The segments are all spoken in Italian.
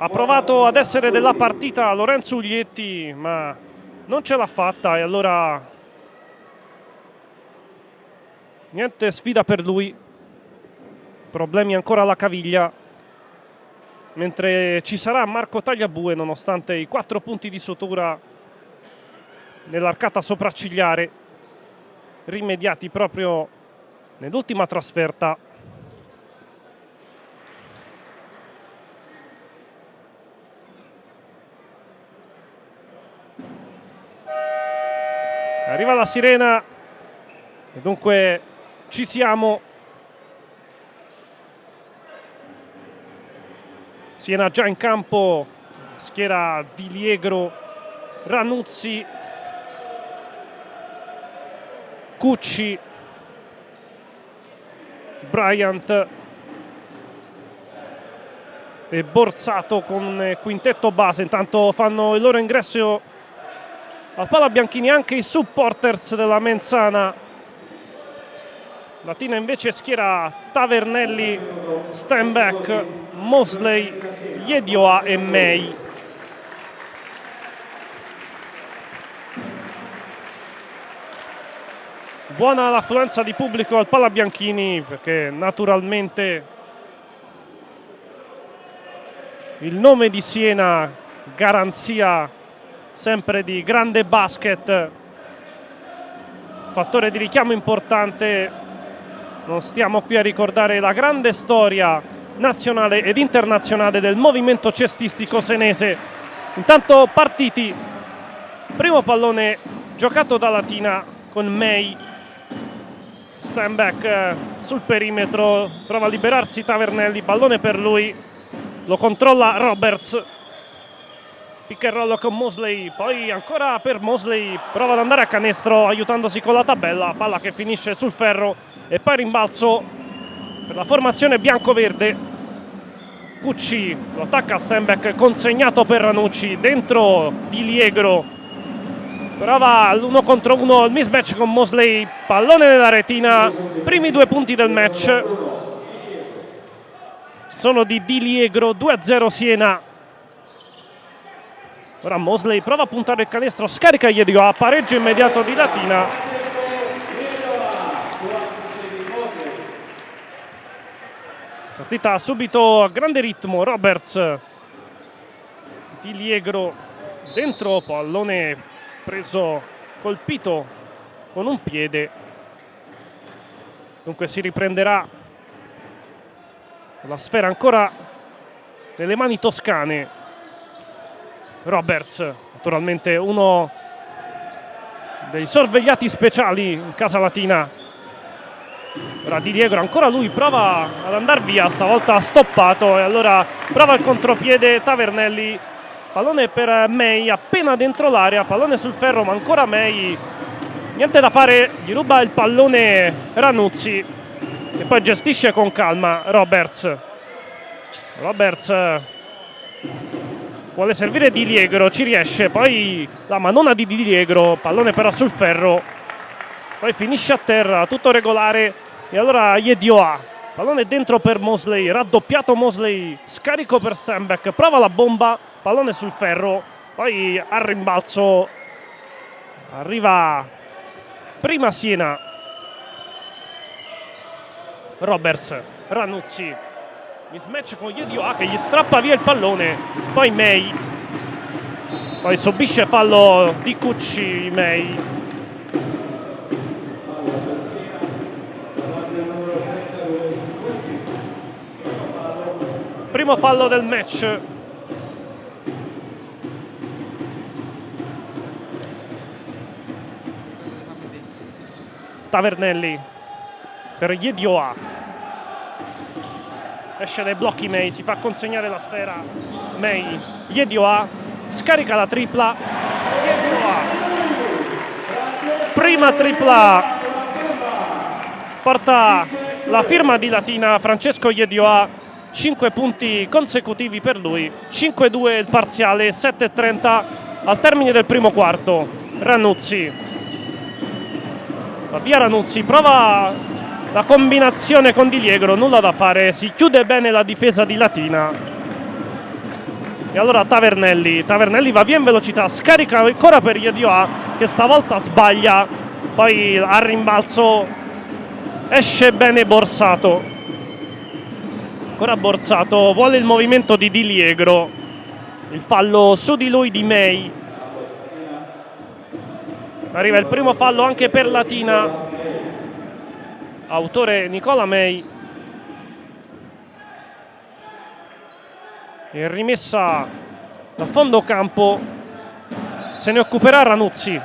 Ha provato ad essere della partita Lorenzo Uglietti, ma non ce l'ha fatta, e allora niente sfida per lui. Problemi ancora alla caviglia, mentre ci sarà Marco Tagliabue nonostante i 4 punti di sutura nell'arcata sopraccigliare rimediati proprio nell'ultima trasferta. Arriva la sirena e dunque ci siamo. Siena già in campo, schiera Di Liegro, Ranuzzi, Cucci, Bryant e Borsato con quintetto base. Intanto fanno il loro ingresso al Palabianchini anche i supporters della Menzana. Latina invece schiera Tavernelli, Stenbeck, Mosley, Yedioa e May. Buona l'affluenza di pubblico al Palabianchini, perché naturalmente il nome di Siena, garanzia sempre di grande basket, fattore di richiamo importante. Non stiamo qui a ricordare la grande storia nazionale ed internazionale del movimento cestistico senese. Intanto partiti, primo pallone giocato da Latina con May. Stenbeck sul perimetro, prova a liberarsi Tavernelli, pallone per lui, lo controlla Roberts. Pick and roll con Mosley, poi ancora per Mosley, prova ad andare a canestro aiutandosi con la tabella, palla che finisce sul ferro e poi rimbalzo per la formazione bianco-verde. Cucci lo attacca Stenbeck, consegnato per Ranucci, dentro Di Liegro, prova l'1 contro 1, il mismatch con Mosley, pallone nella retina, primi 2 punti del match sono di Di Liegro, 2-0 Siena. Ora Mosley prova a puntare il canestro, scarica Yedioa, pareggio immediato di Latina. Partita subito a grande ritmo, Roberts, Di Liegro dentro, pallone preso, colpito con un piede. Dunque si riprenderà la sfera ancora nelle mani toscane. Roberts, naturalmente uno dei sorvegliati speciali in casa Latina. Ora Di Liegro, ancora lui, prova ad andare via, stavolta ha stoppato, e allora prova il contropiede Tavernelli, pallone per May, appena dentro l'area, pallone sul ferro, ma ancora May, niente da fare, gli ruba il pallone Ranuzzi, e poi gestisce con calma Roberts. Vuole servire Di Liegro, ci riesce, poi la manona di Di Liegro, pallone però sul ferro, poi finisce a terra, tutto regolare, e allora Yedioa, pallone dentro per Mosley, raddoppiato Mosley, scarico per Stenbeck, prova la bomba, pallone sul ferro, poi al rimbalzo arriva prima Siena. Roberts, Ranuzzi, mismatch con Yedioa che gli strappa via il pallone, poi May, poi subisce fallo di Cucci. May, primo fallo del match. Tavernelli per Yedioa, esce dai blocchi May, si fa consegnare la sfera May. Yedioa scarica la tripla, Yedioa, prima tripla, porta la firma di Latina, Francesco Yedioa, 5 punti consecutivi per lui, 5-2 il parziale, 7:30 al termine del primo quarto. Ranuzzi, va via Ranuzzi, prova la combinazione con Di Liegro, nulla da fare, si chiude bene la difesa di Latina. E allora Tavernelli va via in velocità, scarica ancora per Yedioa che stavolta sbaglia, poi al rimbalzo esce bene Borsato. Ancora Borsato, vuole il movimento di Di Liegro, il fallo su di lui di May. Arriva il primo fallo anche per Latina, autore Nicola May. E rimessa da fondo campo, se ne occuperà Ranuzzi.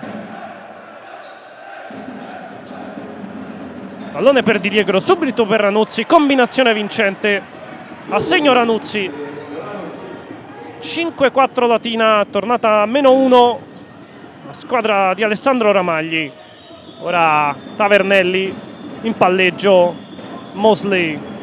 Pallone per Di Liegro, subito per Ranuzzi, combinazione vincente, assegno Ranuzzi. 5-4 Latina, tornata a -1 la squadra di Alessandro Ramagli. Ora Tavernelli in palleggio, Mosley.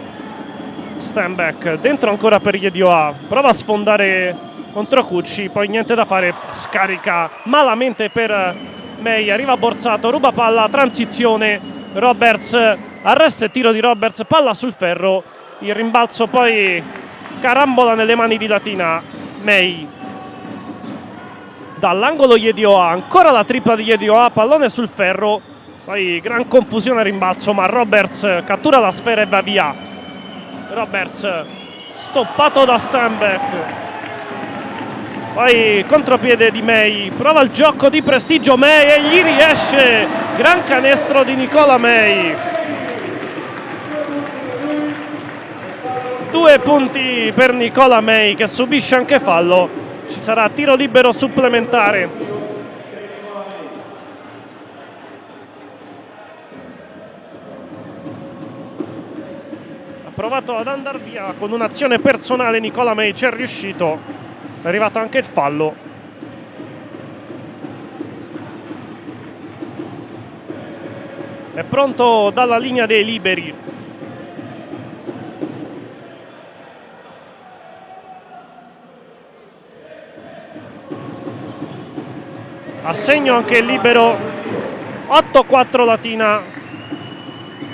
Stand back, dentro ancora per Yedioa, prova a sfondare contro Cucci, poi niente da fare, scarica malamente per May, arriva Borsato, ruba palla, transizione, Roberts, arresto e tiro di Roberts, palla sul ferro, il rimbalzo poi carambola nelle mani di Latina. May dall'angolo Yedioa, ancora la tripla di Yedioa, pallone sul ferro, poi gran confusione al rimbalzo, ma Roberts cattura la sfera e va via. Roberts stoppato da Stanback, poi contropiede di May, prova il gioco di prestigio May e gli riesce, gran canestro di Nicola May. 2 punti per Nicola May che subisce anche fallo, ci sarà tiro libero supplementare. Provato ad andare via con un'azione personale Nicola May, ci è riuscito, è arrivato anche il fallo. È pronto dalla linea dei liberi. Assegno anche il libero. 8-4 Latina,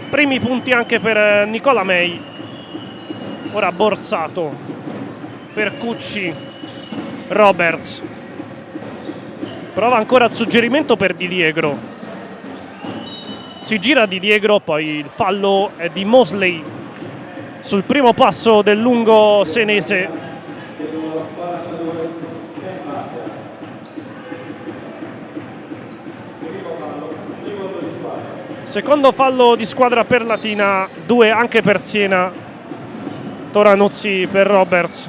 primi punti anche per Nicola May. Ora Borsato per Cucci, Roberts, prova ancora il suggerimento per Di Liegro, si gira Di Liegro, poi il fallo è di Mosley sul primo passo del lungo senese. Secondo fallo di squadra per Latina, 2 anche per Siena. Toranuzzi per Roberts.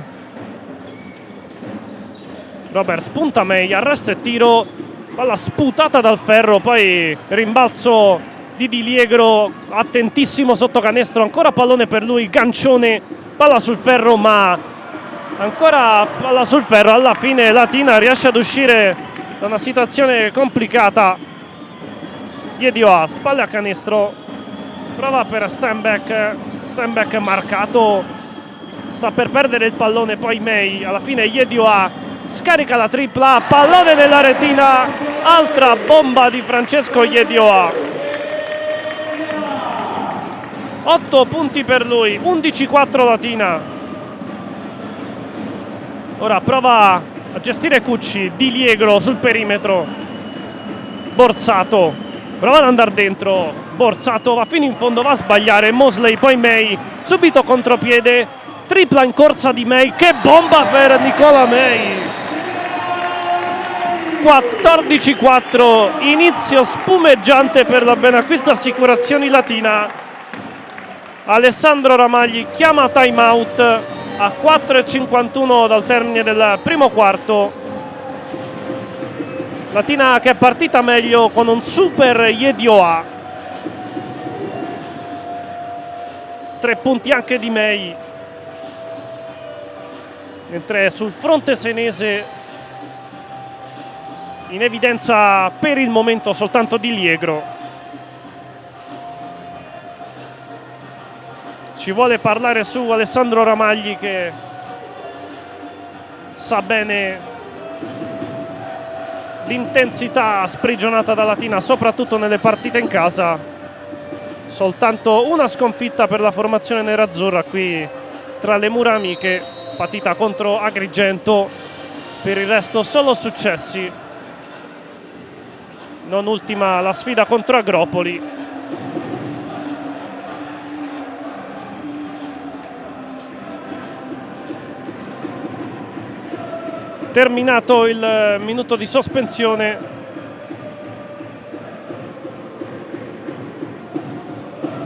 Roberts punta May, arresto e tiro, palla sputata dal ferro, poi rimbalzo di Di Liegro, attentissimo sotto canestro, ancora pallone per lui, gancione, palla sul ferro, ma ancora palla sul ferro. Alla fine Latina riesce ad uscire da una situazione complicata. Yedioa, spalle a canestro, prova per Stanback marcato, sta per perdere il pallone, poi May, alla fine Yedioa scarica la tripla, pallone nella retina, altra bomba di Francesco Yedioa. 8 punti per lui, 11-4 Latina. Ora prova a gestire Cucci, Di Liegro sul perimetro, Borsato prova ad andare dentro, Borsato va fino in fondo, va a sbagliare, Mosley, poi May, subito contropiede, tripla in corsa di May, che bomba per Nicola May. 14-4, inizio spumeggiante per la Benacquisto Assicurazioni Latina. Alessandro Ramagli chiama time out a 4:51 dal termine del primo quarto. Latina che è partita meglio con un super Yedioa. 3 punti anche di May. Mentre sul fronte senese in evidenza per il momento soltanto Di Liegro. Ci vuole parlare su Alessandro Ramagli che sa bene l'intensità sprigionata da Latina, soprattutto nelle partite in casa. Soltanto una sconfitta per la formazione nerazzurra qui tra le mura amiche. partita contro Agrigento, per il resto solo successi, non ultima la sfida contro Agropoli. Terminato il minuto di sospensione,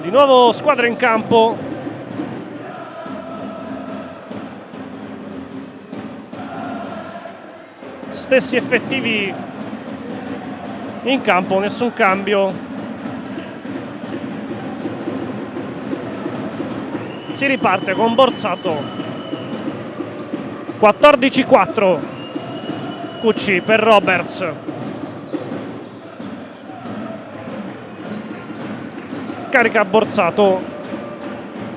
di nuovo squadra in campo. Stessi effettivi in campo, nessun cambio. Si riparte con Borsato. 14-4. Cucci per Roberts. Scarica Borsato.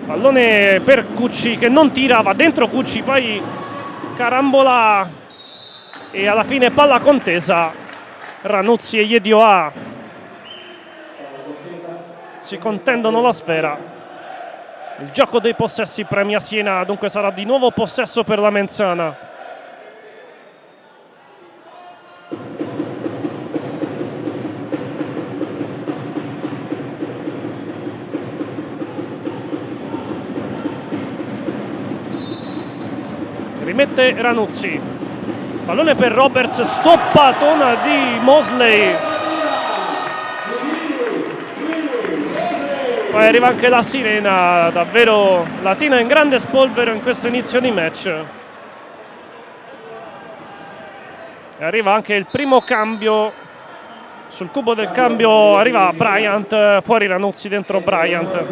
Pallone per Cucci che non tira, va dentro Cucci, poi carambola e alla fine palla contesa. Ranuzzi e Yedioa si contendono la sfera. Il gioco dei possessi premia Siena, dunque sarà di nuovo possesso per la Menzana. Rimette Ranuzzi, pallone per Roberts, stoppatona di Mosley, poi arriva anche la sirena. Davvero Latina in grande spolvero in questo inizio di match, e arriva anche il primo cambio. Sul cubo del cambio arriva Bryant, fuori Ranuzzi, dentro Bryant.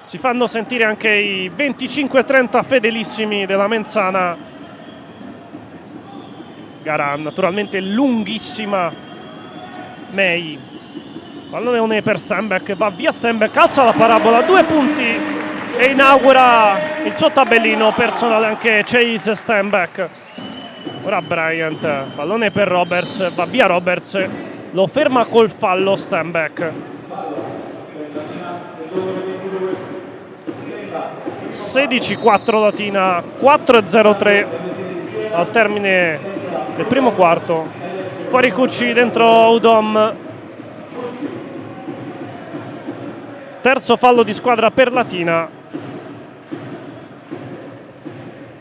Si fanno sentire anche i 25-30 fedelissimi della Menzana. Gara naturalmente lunghissima. May, pallone per Stenbeck, va via Stenbeck, alza la parabola, 2 punti e inaugura il suo tabellino personale anche Chase Stenbeck. Ora Bryant, pallone per Roberts, va via Roberts, lo ferma col fallo Stenbeck. 16-4 Latina, 4-0-3 al termine del primo quarto. Fuori Cucci, dentro Udom. Terzo fallo di squadra per Latina.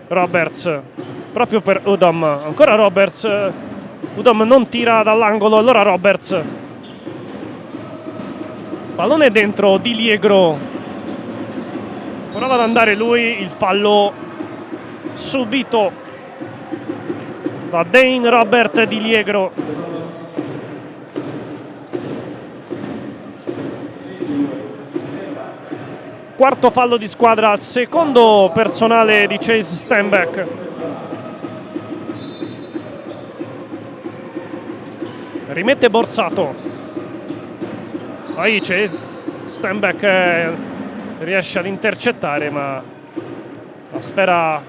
Roberts, proprio per Udom, ancora Roberts. Udom non tira dall'angolo, allora Roberts. Pallone dentro Di Liegro. Prova ad andare lui, il fallo subito da Dane Robert Di Liegro. Quarto fallo di squadra, al secondo personale di Chase Stenbeck. Rimette Borsato. Poi Chase Stenbeck riesce ad intercettare, ma la sfera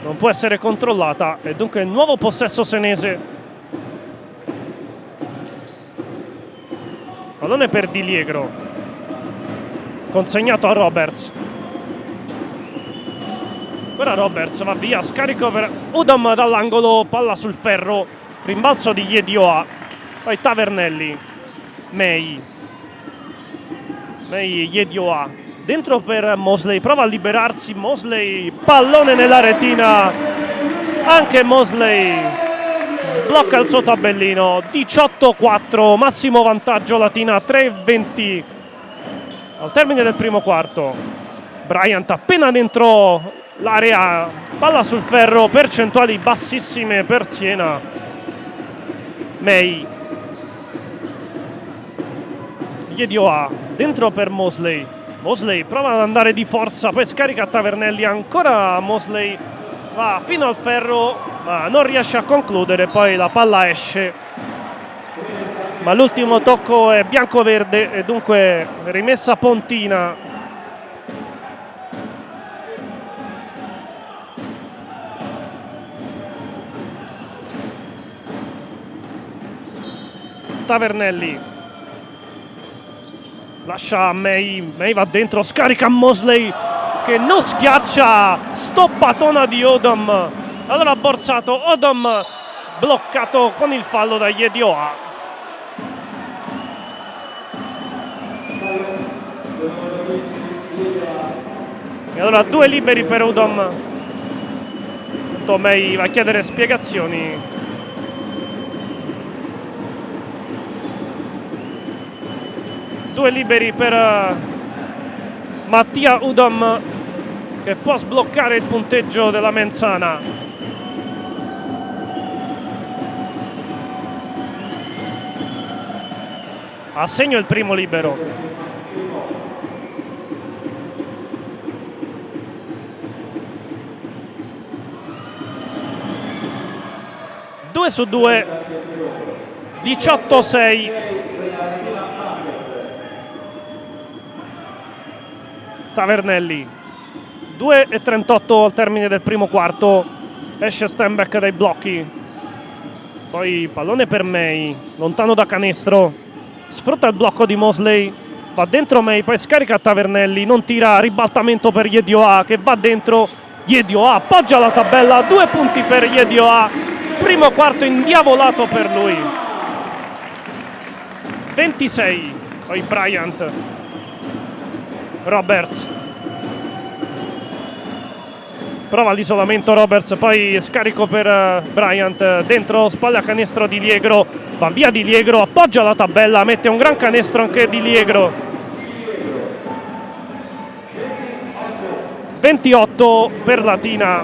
non può essere controllata e dunque nuovo possesso senese. Pallone per Di Liegro, consegnato a Roberts. Ora Roberts va via, scarico per Udom dall'angolo, palla sul ferro, rimbalzo di Yedioa, poi Tavernelli, May, Yedioa. Dentro per Mosley, prova a liberarsi Mosley, pallone nella retina, anche Mosley sblocca il suo tabellino. 18-4, massimo vantaggio Latina, 3-20 al termine del primo quarto. Bryant appena dentro l'area, palla sul ferro, percentuali bassissime per Siena. May, Yedioa, dentro per Mosley. Mosley prova ad andare di forza, poi scarica Tavernelli, ancora Mosley, va fino al ferro, ma non riesce a concludere, poi la palla esce. Ma l'ultimo tocco è bianco-verde e dunque rimessa Pontina. Tavernelli, lascia a May va dentro, scarica Mosley che non schiaccia, stoppatona di Odom. Allora Borsato, Odom bloccato con il fallo da Yedioa. E allora 2 liberi per Odom. May va a chiedere spiegazioni. Due liberi per Mattia Udom, che può sbloccare il punteggio della Menzana. A segno il primo libero. Due su 2, 18-6. Tavernelli, 2:38 al termine del primo quarto. Esce Stenbeck dai blocchi. Poi pallone per May, lontano da canestro. Sfrutta il blocco di Mosley. Va dentro May, poi scarica Tavernelli. Non tira, ribaltamento per Yedioa che va dentro. Yedioa appoggia la tabella. 2 punti per Yedioa. Primo quarto indiavolato per lui. 26. Poi Bryant. Roberts prova l'isolamento, Roberts, poi scarico per Bryant, dentro spalla canestro di Liegro, va via di Liegro, appoggia la tabella, mette un gran canestro anche di Liegro. 28 per Latina.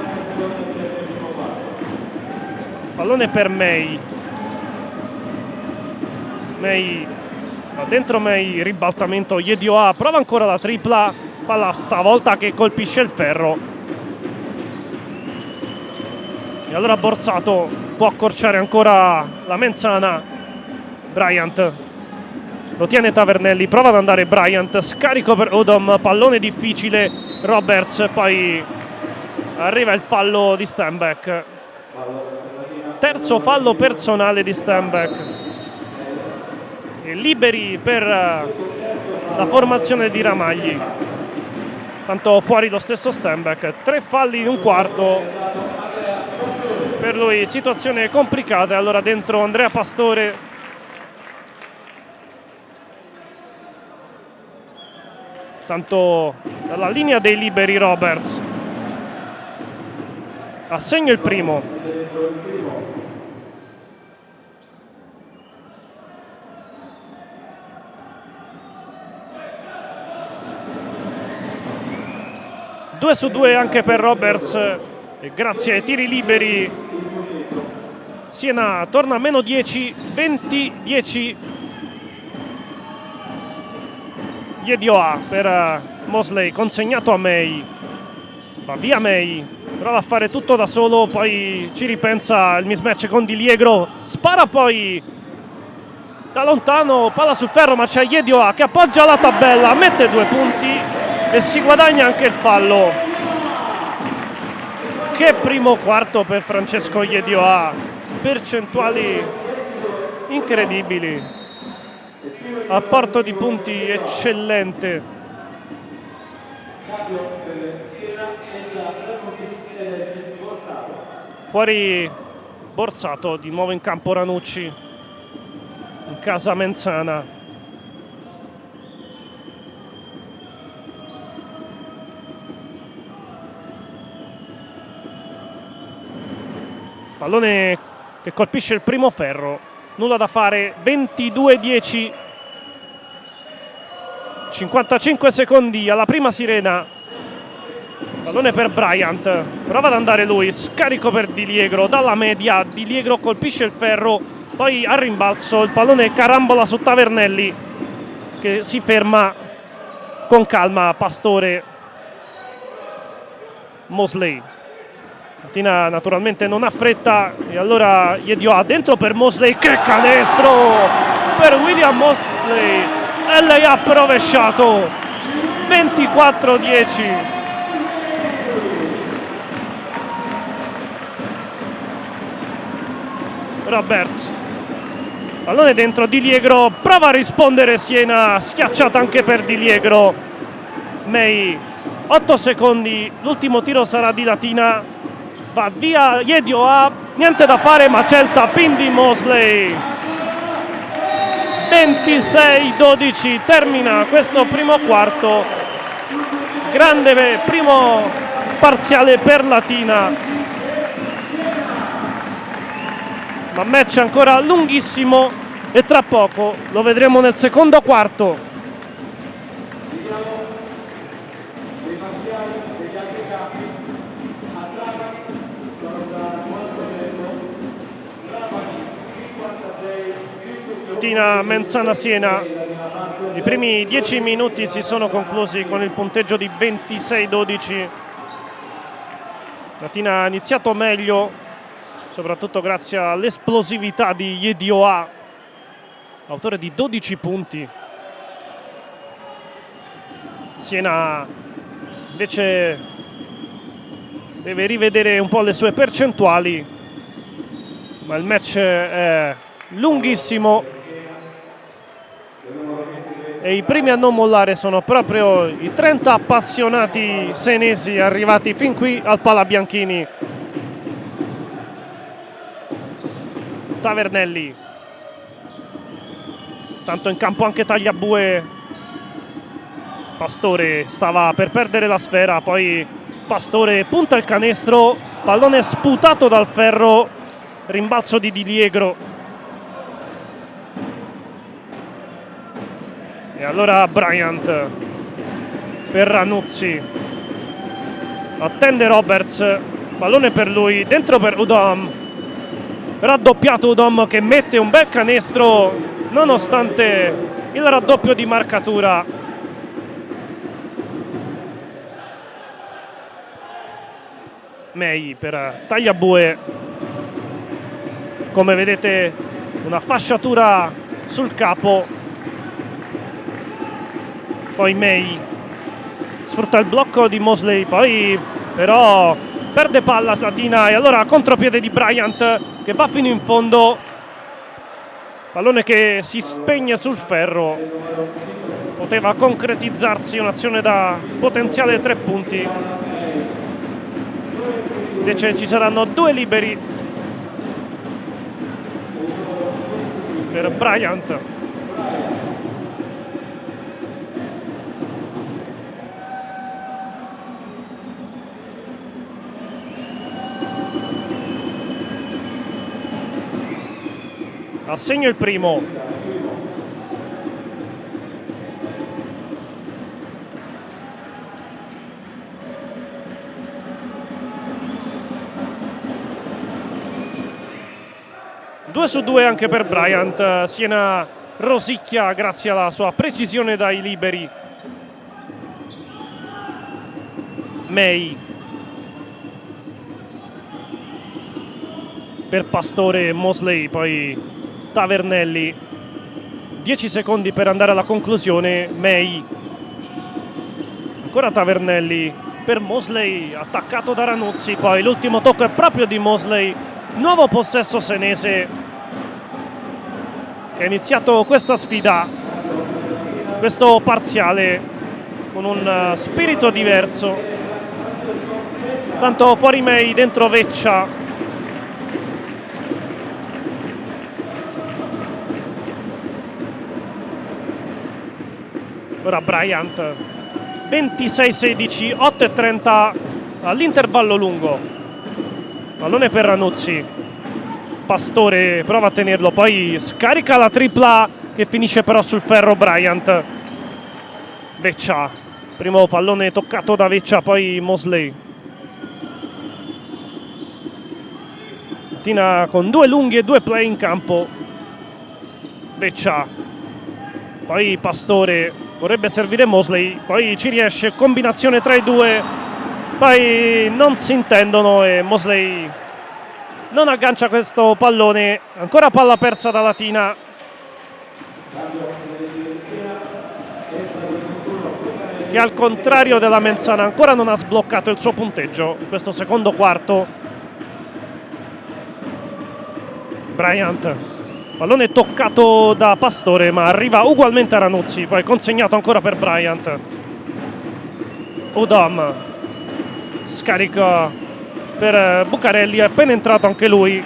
Pallone per May va dentro May, ribaltamento Yedioa, prova ancora la tripla, palla stavolta che colpisce il ferro. E allora Borsato può accorciare ancora la Menzana. Bryant lo tiene Tavernelli, prova ad andare Bryant, scarico per Odom, pallone difficile, Roberts, poi arriva il fallo di Stenbeck. Terzo fallo personale di Stenbeck. E liberi per la formazione di Ramagli. Tanto fuori lo stesso Stenbeck. 3 falli in un quarto. Per lui situazione complicata. Allora dentro Andrea Pastore. Tanto dalla linea dei liberi Roberts. Assegno il primo. Due su 2 anche per Roberts, e grazie ai tiri liberi Siena torna a meno 10, 20-10. Yedioa per Mosley, consegnato a May, va via May, prova a fare tutto da solo, poi ci ripensa il mismatch con Di Liegro, spara poi da lontano, palla sul ferro, ma c'è Yedioa che appoggia la tabella, mette 2 punti e si guadagna anche il fallo. Che primo quarto per Francesco Yedioa, percentuali incredibili, apporto di punti eccellente. Fuori Borsato, di nuovo in campo Ranucci, in casa Menzana. Pallone che colpisce il primo ferro, nulla da fare, 22-10, 55 secondi alla prima sirena. Pallone per Bryant, prova ad andare lui, scarico per Di Liegro, dalla media Di Liegro colpisce il ferro, poi al rimbalzo il pallone carambola su Tavernelli che si ferma con calma. Pastore, Mosley. Latina naturalmente non ha fretta e allora Yedioa dentro per Mosley, che canestro per William Mosley, e lei ha rovesciato. 24-10. Roberts Pallone dentro, Di Liegro prova a rispondere Siena, schiacciata anche per Di Liegro. May, 8 secondi, l'ultimo tiro sarà di Latina, va via Yedioa, niente da fare ma c'è il tap-in di Mosley. 26-12, termina questo primo quarto, grande primo parziale per Latina, ma match ancora lunghissimo e tra poco lo vedremo nel secondo quarto. Latina Menzana Siena, i primi 10 minuti si sono conclusi con il punteggio di 26-12. Latina ha iniziato meglio, soprattutto grazie all'esplosività di Yedioa, autore di 12 punti. Siena invece deve rivedere un po' le sue percentuali, ma il match è lunghissimo e i primi a non mollare sono proprio i 30 appassionati senesi arrivati fin qui al Palabianchini. Tavernelli, tanto in campo anche Tagliabue. Pastore stava per perdere la sfera, poi Pastore punta il canestro, pallone sputato dal ferro, rimbalzo di Di Liegro. E allora Bryant per Ranuzzi, attende Roberts, pallone per lui, dentro per Udom, raddoppiato Udom che mette un bel canestro nonostante il raddoppio di marcatura. May per Tagliabue, come vedete una fasciatura sul capo. Poi May sfrutta il blocco di Mosley, poi però perde palla Latina e allora contropiede di Bryant che va fino in fondo, pallone che si spegne sul ferro, poteva concretizzarsi un'azione da potenziale 3 punti, invece ci saranno 2 liberi per Bryant. Assegno il primo. Due su 2 anche per Bryant. Siena rosicchia grazie alla sua precisione dai liberi. May per Pastore e Mosley, poi Tavernelli, 10 secondi per andare alla conclusione. May, ancora Tavernelli per Mosley, attaccato da Ranuzzi, poi l'ultimo tocco è proprio di Mosley. Nuovo possesso senese che ha iniziato questa sfida, questo parziale con un spirito diverso. Tanto fuori May, dentro Veccia. Ora Bryant, 26-16, 8:30 all'intervallo lungo. Pallone per Ranuzzi. Pastore prova a tenerlo, poi scarica la tripla che finisce però sul ferro Bryant. Veccia, primo pallone toccato da Veccia, poi Mosley. Latina con 2 lunghi e 2 play in campo. Veccia, poi Pastore, vorrebbe servire Mosley, poi ci riesce, combinazione tra i due, poi non si intendono e Mosley non aggancia questo pallone. Ancora palla persa da Latina. Che al contrario della Menzana ancora non ha sbloccato il suo punteggio in questo secondo quarto. Bryant Pallone toccato da Pastore, ma arriva ugualmente a Ranuzzi, poi consegnato ancora per Bryant. Udom scarica per Bucarelli, è appena entrato anche lui.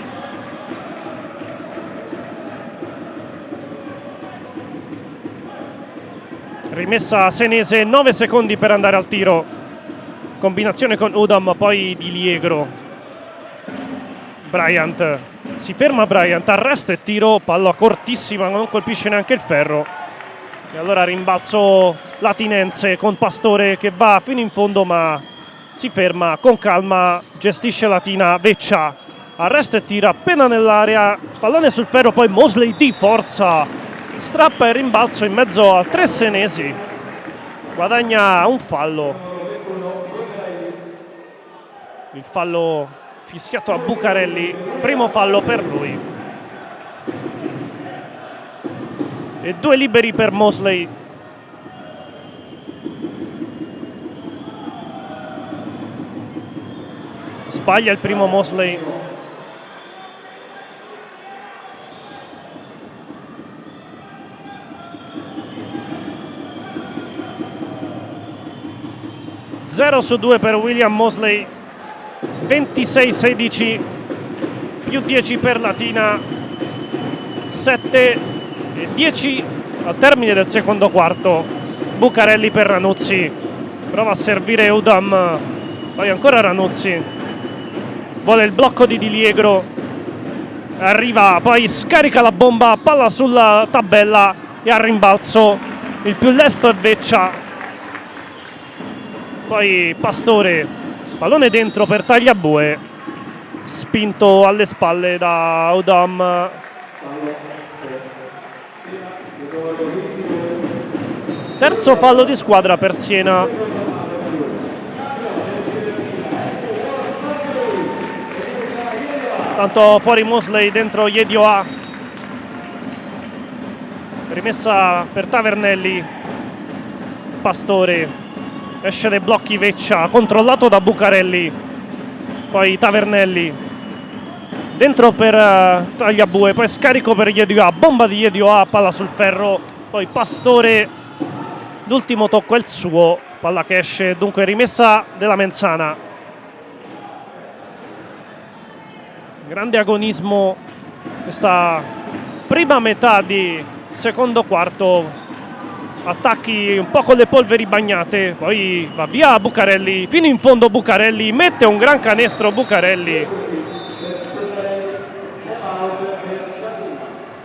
Rimessa senese, 9 secondi per andare al tiro. Combinazione con Udom, poi Di Liegro. Bryant, si ferma Bryant, arresto e tiro, palla cortissima, non colpisce neanche il ferro. E allora rimbalzo latinense con Pastore che va fino in fondo ma si ferma con calma, gestisce Latina, Veccia, arresto e tira appena nell'area, pallone sul ferro, poi Mosley di forza, strappa e rimbalzo in mezzo a 3 senesi, guadagna un fallo. Il fallo fischiato a Bucarelli, primo fallo per lui. E 2 liberi per Mosley. Sbaglia il primo Mosley. Zero su 2 per William Mosley. 26-16, più 10 per Latina, 7 e 10 al termine del secondo quarto. Bucarelli per Ranuzzi, prova a servire Udom, poi ancora Ranuzzi, vuole il blocco di Di Liegro, arriva, poi scarica la bomba, palla sulla tabella e a rimbalzo il più lesto è Veccia, poi Pastore. Pallone dentro per Tagliabue, spinto alle spalle da Udom. Terzo fallo di squadra per Siena. Tanto fuori Mosley, dentro Yedioa. Rimessa per Tavernelli. Pastore. Esce dai blocchi Veccia, controllato da Bucarelli, poi Tavernelli, dentro per Tagliabue, poi scarico per Yedioa, bomba di Yedioa, palla sul ferro, poi Pastore, l'ultimo tocco è il suo, palla che esce, dunque rimessa della Menzana. Grande agonismo questa prima metà di secondo quarto. Attacchi un po' con le polveri bagnate, poi va via Bucarelli, fino in fondo Bucarelli, mette un gran canestro Bucarelli.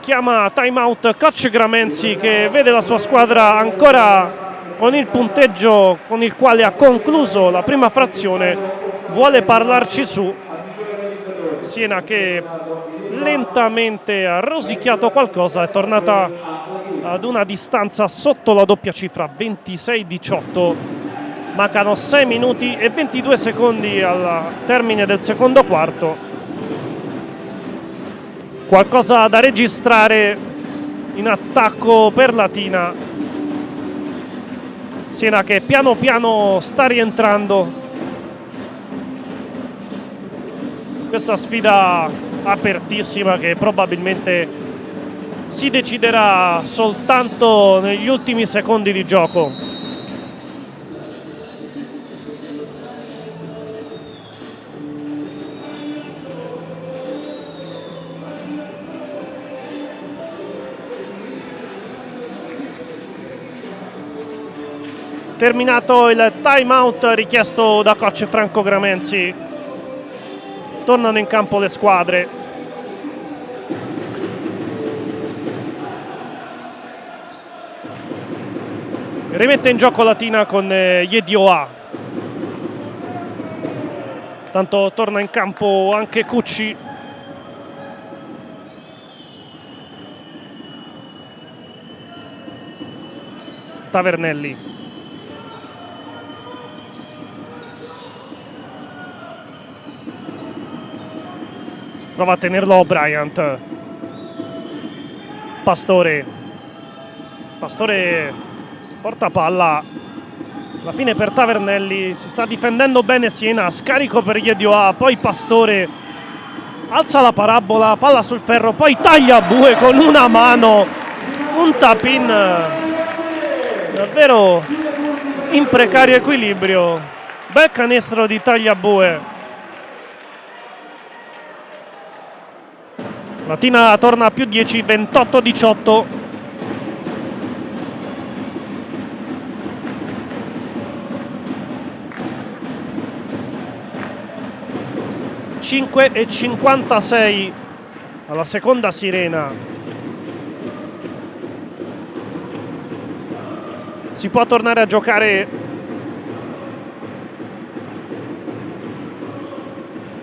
Chiama timeout coach Gramenzi che vede la sua squadra ancora con il punteggio con il quale ha concluso la prima frazione, vuole parlarci su. Siena che lentamente ha rosicchiato qualcosa, è tornata ad una distanza sotto la doppia cifra, 26-18. Mancano 6 minuti e 22 secondi al termine del secondo quarto. Qualcosa da registrare in attacco per Latina. Siena che piano piano sta rientrando. Questa sfida apertissima che probabilmente si deciderà soltanto negli ultimi secondi di gioco. Terminato il timeout richiesto da coach Franco Gramenzi, tornano in campo le squadre. Rimette in gioco Latina con Yedioa. Tanto torna in campo anche Cucci. Tavernelli. Prova a tenerlo Bryant. Pastore. Pastore porta palla. Alla fine per Tavernelli. Si sta difendendo bene Siena. Scarico per Yedioa. Poi Pastore alza la parabola, palla sul ferro, poi Tagliabue con una mano, un tap-in davvero in precario equilibrio. Bel canestro di Tagliabue. Latina torna a più 10, 28-18. E 56 alla seconda sirena. Si può tornare a giocare.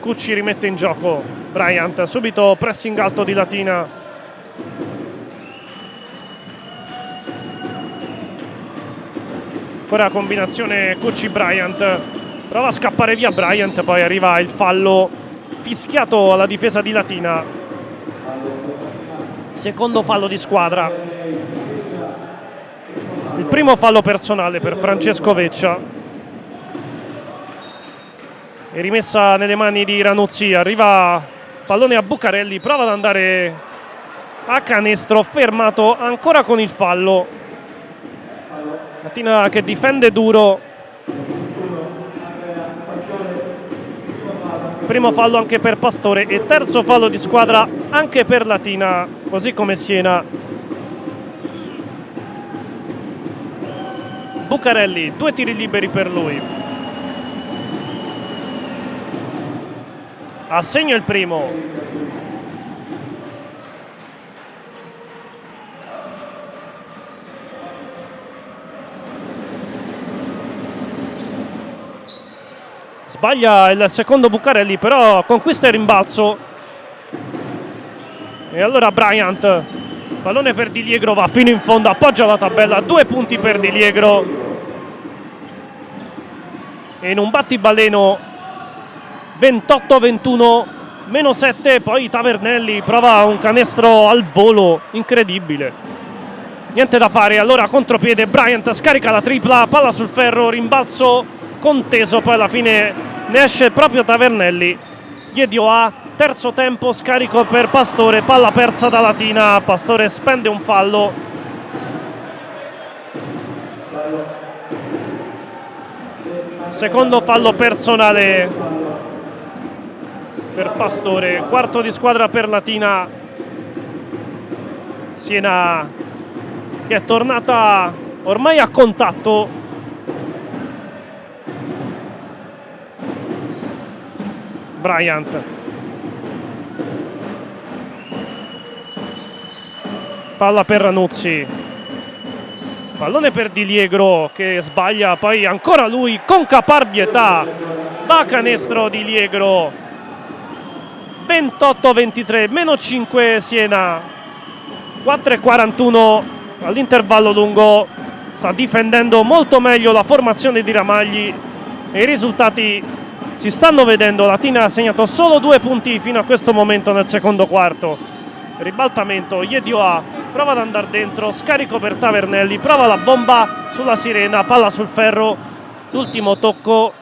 Cucci rimette in gioco Bryant, subito pressing alto di Latina. Ancora combinazione Cucci-Bryant, prova a scappare via Bryant, poi arriva il fallo fischiato alla difesa di Latina. Secondo fallo di squadra, il primo fallo personale per Francesco Veccia. È rimessa nelle mani di Ranuzzi, arriva pallone a Bucarelli, prova ad andare a canestro, fermato ancora con il fallo. Latina che difende duro. Primo fallo anche per Pastore e terzo fallo di squadra anche per Latina, così come Siena. Bucarelli, 2 tiri liberi per lui. A segno il primo. Sbaglia il secondo Bucarelli, però conquista il rimbalzo. E allora Bryant, pallone per Di Liegro, va fino in fondo, appoggia la tabella, 2 punti per Di Liegro. E in un battibaleno 28-21, meno 7, poi Tavernelli prova un canestro al volo, incredibile. Niente da fare, allora contropiede, Bryant scarica la tripla, palla sul ferro, rimbalzo conteso, poi alla fine ne esce proprio Tavernelli. Iedio A, terzo tempo, scarico per Pastore, palla persa da Latina, Pastore spende un fallo. Secondo fallo personale per Pastore, quarto di squadra per Latina. Siena che è tornata ormai a contatto. Bryant, palla per Ranuzzi, pallone per Di Liegro che sbaglia, poi ancora lui con caparbietà va canestro Di Liegro. 28-23, meno 5 Siena, 4:41 all'intervallo lungo. Sta difendendo molto meglio la formazione di Ramagli e i risultati si stanno vedendo. Latina ha segnato solo 2 punti fino a questo momento nel secondo quarto. Ribaltamento, Iedio A prova ad andare dentro, scarico per Tavernelli, prova la bomba sulla sirena, palla sul ferro, l'ultimo tocco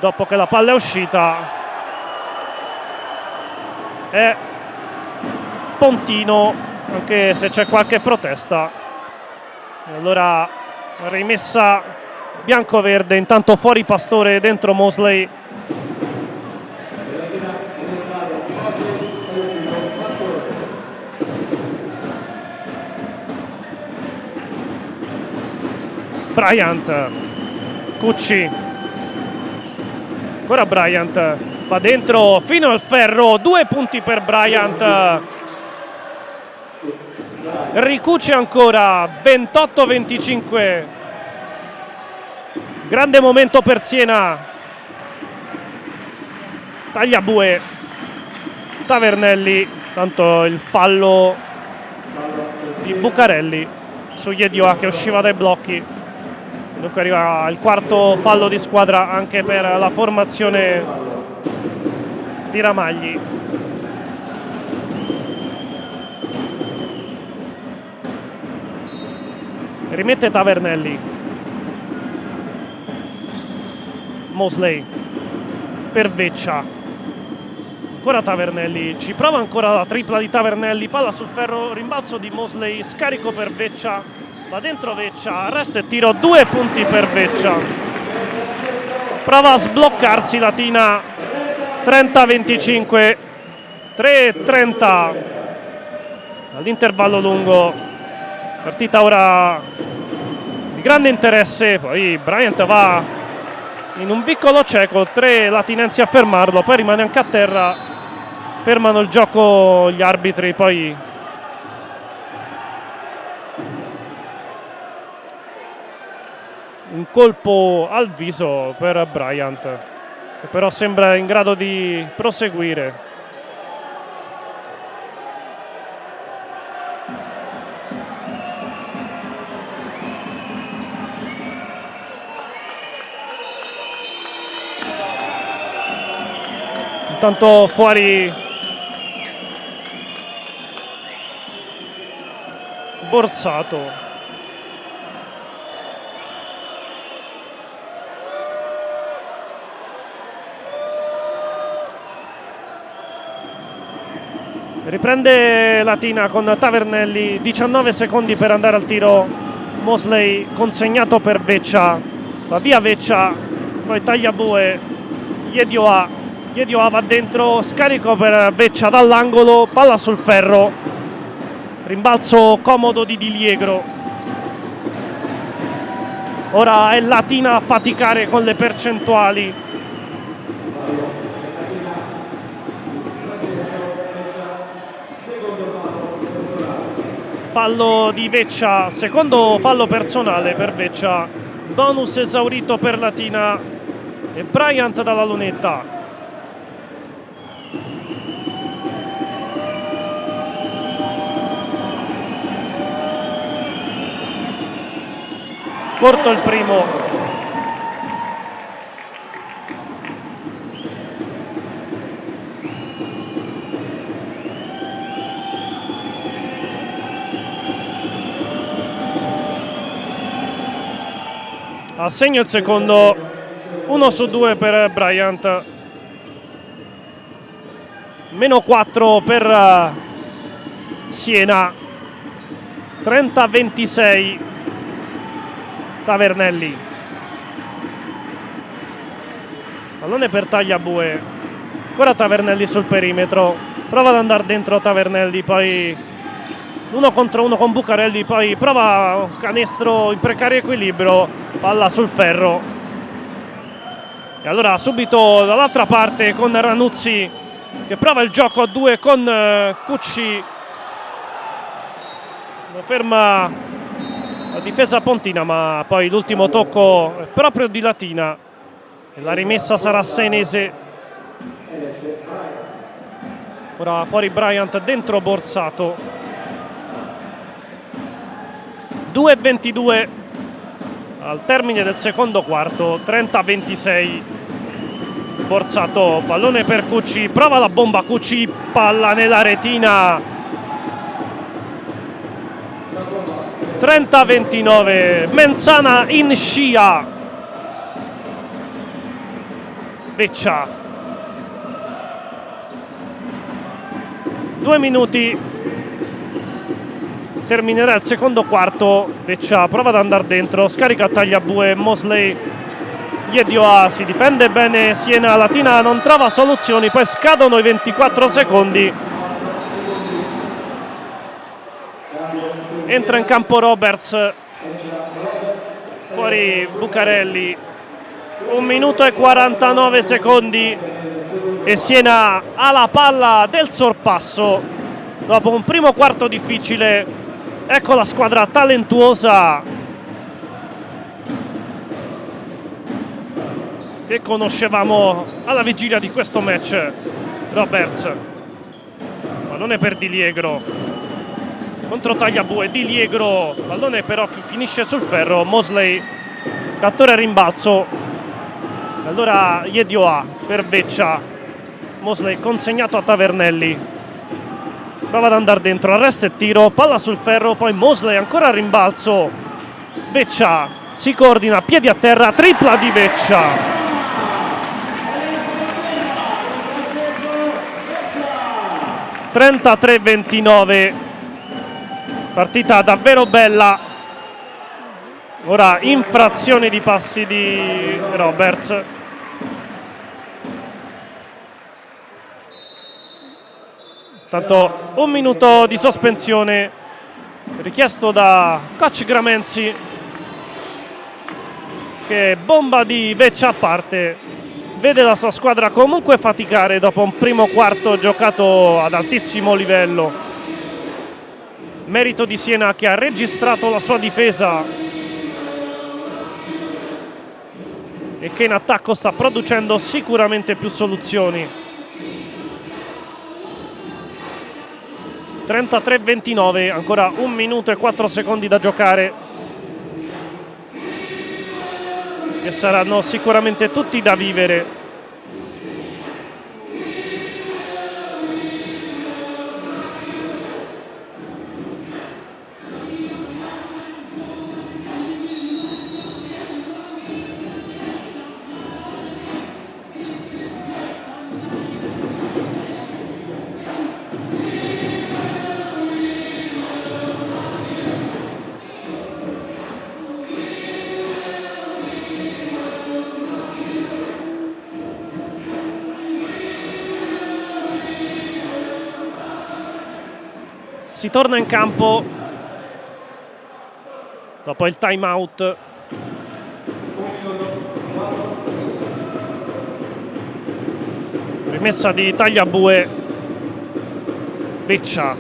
dopo che la palla è uscita è Pontino, anche se c'è qualche protesta. E allora rimessa bianco-verde, intanto fuori Pastore, dentro Mosley. Bryant, Cucci, ancora Bryant, va dentro fino al ferro, 2 punti per Bryant. Ricucci ancora, 28-25, grande momento per Siena. Tagliabue, Tavernelli, tanto il fallo di Bucarelli su Iedio A che usciva dai blocchi. Dunque arriva il quarto fallo di squadra anche per la formazione di Ramagli. Rimette Tavernelli. Mosley per Veccia. ancora Tavernelli, ci prova ancora la tripla di Tavernelli, palla sul ferro, rimbalzo di Mosley, scarico per Veccia, va dentro Veccia, arresto e tiro, 2 punti per Veccia. Prova a sbloccarsi Latina, 30-25, 3-30 all'intervallo lungo, partita ora di grande interesse, poi Bryant va in un piccolo cieco, 3 latinensi a fermarlo, poi rimane anche a terra, fermano il gioco gli arbitri, poi un colpo al viso per Bryant, che però sembra in grado di proseguire. Intanto fuori Borsato. Riprende Latina con Tavernelli, 19 secondi per andare al tiro. Mosley consegnato per Veccia, va via Veccia, poi Tagliabue, Yedioa va dentro, scarico per Veccia dall'angolo, palla sul ferro, rimbalzo comodo di Diliegro. Ora è Latina a faticare con le percentuali. Fallo di Veccia, secondo fallo personale per Veccia, bonus esaurito per Latina e Bryant dalla lunetta. Corto il primo. A segno il secondo, 1 su 2 per Bryant, meno 4 per Siena, 30-26 Tavernelli. Pallone per Tagliabue, ancora Tavernelli sul perimetro, prova ad andare dentro Tavernelli, poi 1 contro 1 con Bucarelli, poi prova un canestro in precario equilibrio, palla sul ferro. E allora subito dall'altra parte con Ranuzzi che prova il gioco a 2 con Cucci, lo ferma la difesa pontina, ma poi l'ultimo tocco è proprio di Latina e la rimessa sarà senese. Ora fuori Bryant, dentro Borsato. 2:22 al termine del secondo quarto, 30-26 Borsato, pallone per Cucci, prova la bomba Cucci, palla nella retina, 30-29 Mensana in scia. Veccia, 2 minuti, terminerà il secondo quarto. Veccia prova ad andare dentro, scarica Tagliabue, Mosley, Yedioa si difende bene, Siena, Latina non trova soluzioni, poi scadono i 24 secondi, entra in campo Roberts, fuori Bucarelli, 1 minuto e 49 secondi e Siena ha la palla del sorpasso dopo un primo quarto difficile. Ecco la squadra talentuosa che conoscevamo alla vigilia di questo match. Roberts, pallone per Diliegro contro Tagliabue, Diliegro, pallone però finisce sul ferro, Mosley cattura e rimbalzo, allora Yedioa per Veccia, Mosley consegnato a Tavernelli, prova ad andare dentro, arresto e tiro, palla sul ferro, poi Mosley ancora a rimbalzo, Veccia si coordina, piedi a terra, tripla di Veccia. 33-29, partita davvero bella. Ora infrazione di passi di Roberts. Tanto un minuto di sospensione richiesto da coach Gramenzi, che bomba di Veccia a parte vede la sua squadra comunque faticare dopo un primo quarto giocato ad altissimo livello. Merito di Siena, che ha registrato la sua difesa e che in attacco sta producendo sicuramente più soluzioni. 33-29, ancora 1 minuto e 4 secondi da giocare, che saranno sicuramente tutti da vivere. Si torna in campo dopo il time out. Rimessa di Tagliabue. Veccia.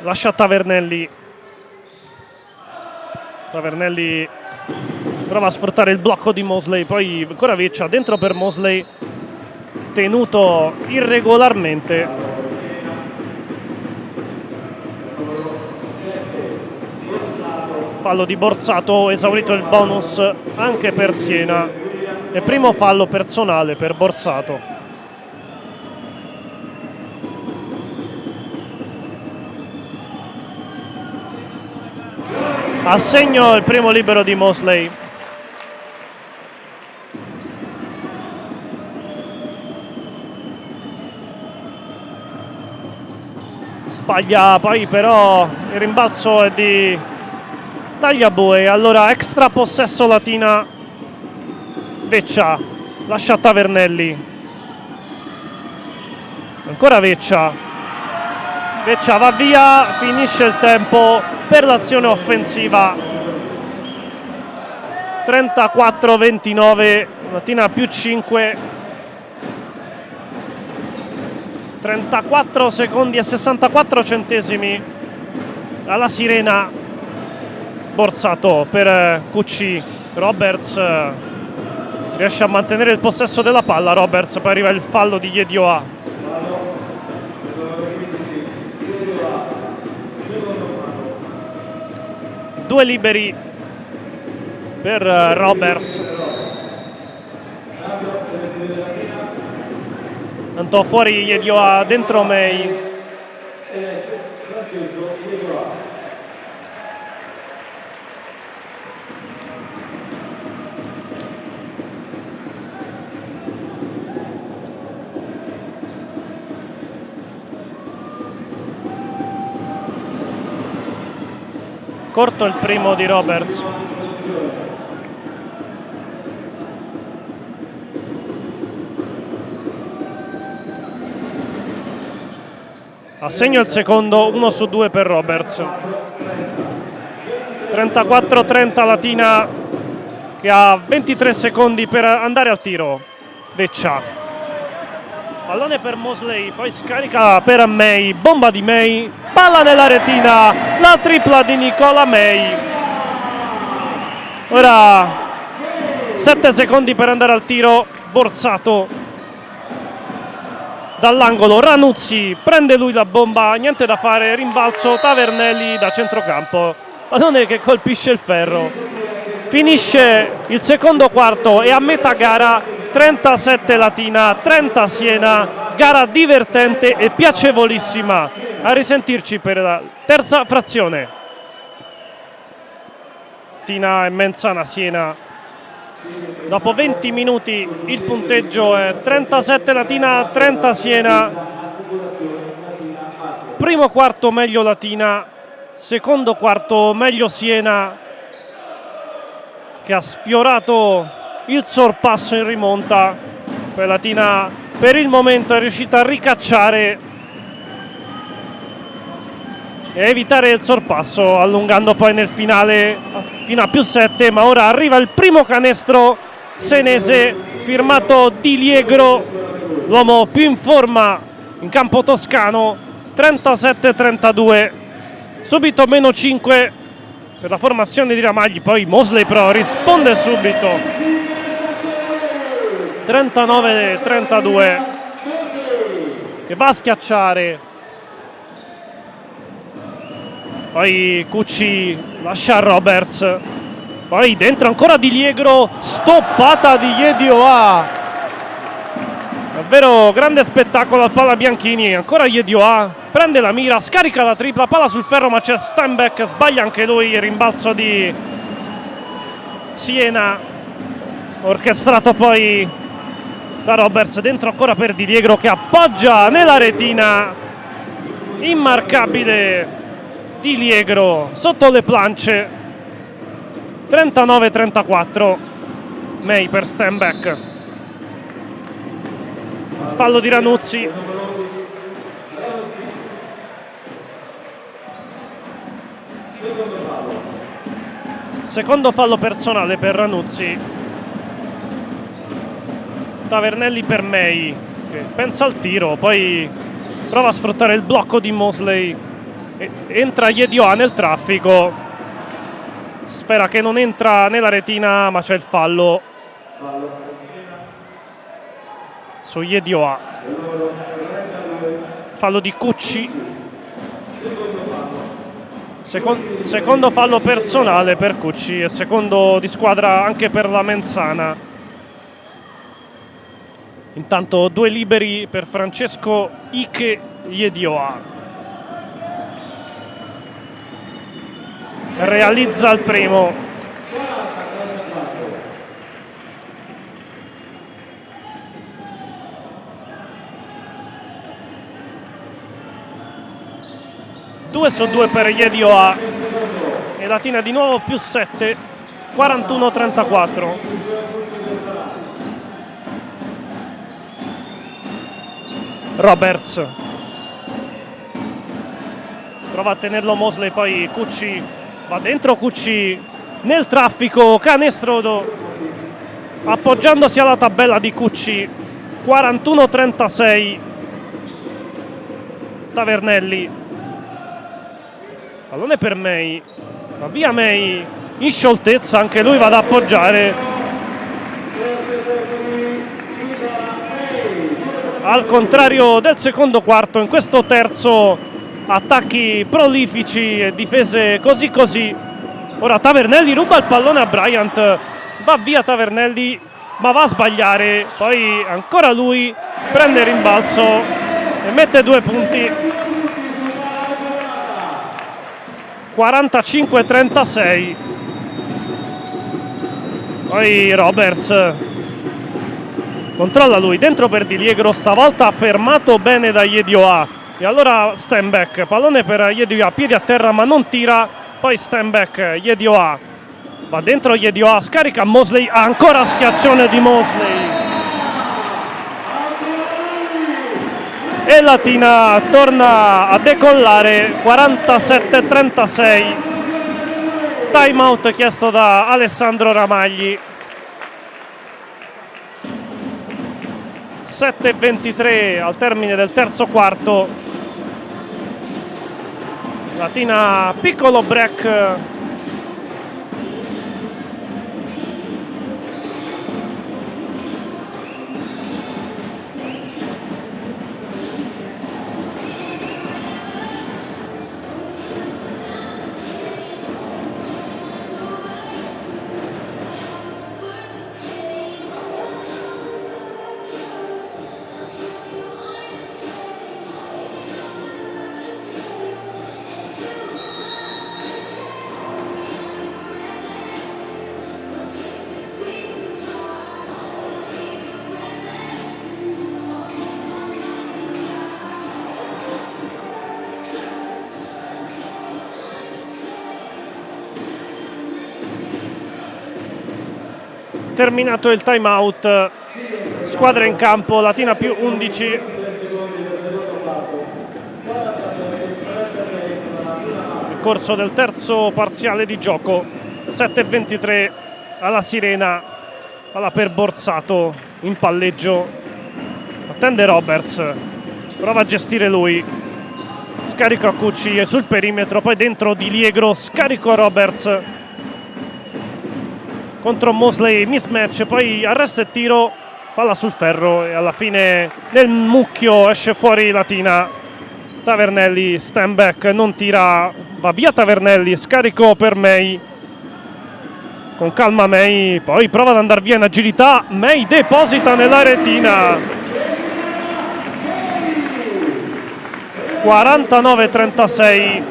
Lascia Tavernelli. Tavernelli prova a sfruttare il blocco di Mosley, poi ancora Veccia dentro per Mosley, tenuto irregolarmente. Fallo di Borsato, esaurito il bonus anche per Siena e primo fallo personale per Borsato. A segno il primo libero di Mosley. Sbaglia poi però il rimbalzo è di Tagliabue. Allora extra possesso Latina. Veccia lascia Tavernelli, ancora Veccia. Veccia va via, finisce il tempo per l'azione offensiva. 34-29, Latina più 5. 34 secondi e 64 centesimi alla sirena. Borsato per QC. Roberts riesce a mantenere il possesso della palla. Roberts, poi arriva il fallo di Yedioa. Due liberi per Roberts. Tanto fuori Yedioa, dentro May. Corto il primo di Roberts. Assegno il secondo, 1 su 2 per Roberts. 34-30 Latina, che ha 23 secondi per andare al tiro. Veccia. Pallone per Mosley, poi scarica per May. Bomba di May. Palla nella retina. La tripla di Nicola May. Ora 7 secondi per andare al tiro. Borsato dall'angolo. Ranuzzi prende lui la bomba, niente da fare, rimbalzo Tavernelli da centrocampo, pallone che colpisce il ferro. Finisce il secondo quarto e a metà gara 37 Latina, 30 Siena, gara divertente e piacevolissima. A risentirci per la terza frazione. Latina e Menzana Siena Dopo 20 minuti il punteggio è 37 Latina, 30 Siena. Primo quarto meglio Latina, secondo quarto meglio Siena, che ha sfiorato il sorpasso in rimonta. Poi Latina per il momento è riuscita a ricacciare e evitare il sorpasso, allungando poi nel finale fino a +7, ma ora arriva il primo canestro senese firmato Di Liegro, l'uomo più in forma in campo toscano. 37-32, subito -5 per la formazione di Ramagli. Poi Mosley però risponde subito, 39-32, che va a schiacciare. Poi Cucci lascia a Roberts, poi dentro ancora Di Liegro, stoppata di Yedioa. Davvero grande spettacolo al palla Bianchini. Ancora Yedioa, prende la mira, scarica la tripla, palla sul ferro ma c'è Steinbeck, sbaglia anche lui, il rimbalzo di Siena, orchestrato poi da Roberts. Dentro ancora per Di Liegro che appoggia nella retina, immarcabile Di Liegro sotto le planche. 39-34, May per Steinbeck. Fallo di Ranuzzi. Secondo fallo personale per Ranuzzi. Tavernelli per May, che pensa al tiro, poi prova a sfruttare il blocco di Mosley. Entra Yedioa nel traffico, sfera che non entra nella retina, ma c'è il fallo su Yedioa. Fallo di Cucci. Secondo fallo personale per Cucci e secondo di squadra anche per la Menzana. Intanto 2 liberi per Francesco Ike Yedioa. Realizza il primo. Due su 2 per Yedioa e Latina di nuovo +7, 41-34. Roberts prova a tenerlo Mosley, poi Cucci va dentro, Cucci nel traffico, canestro appoggiandosi alla tabella di Cucci. 41-36. Tavernelli, pallone per May, va via May in scioltezza, anche lui va ad appoggiare. Al contrario del secondo quarto, in questo terzo attacchi prolifici e difese così così. Ora Tavernelli ruba il pallone a Bryant, va via Tavernelli ma va a sbagliare, poi ancora lui prende il rimbalzo e mette 2 punti. 45-36. Poi Roberts controlla lui, dentro per Di Liegro, stavolta fermato bene da Yedioa. E allora Steinbeck, pallone per Yedioa, piedi a terra ma non tira. Poi Steinbeck, Yedioa, va dentro Yedioa, scarica Mosley, ancora schiaccione di Mosley. E Latina torna a decollare, 47-36. Time out chiesto da Alessandro Ramagli. 7-23 al termine del terzo quarto. Latina piccolo break. terminato il time out, squadra in campo, Latina più 11. Nel corso del terzo parziale di gioco, 7:23 alla Sirena, palla per Borsato in palleggio, attende Roberts, prova a gestire lui, scarico a Cucci sul perimetro, poi dentro Di Liegro, scarico a Roberts contro Mosley, mismatch, poi arresto e tiro, palla sul ferro e alla fine nel mucchio esce fuori Latina. Tavernelli, stand back, non tira, va via Tavernelli, scarico per May, con calma May, poi prova ad andare via in agilità, May deposita nella retina. 49-36.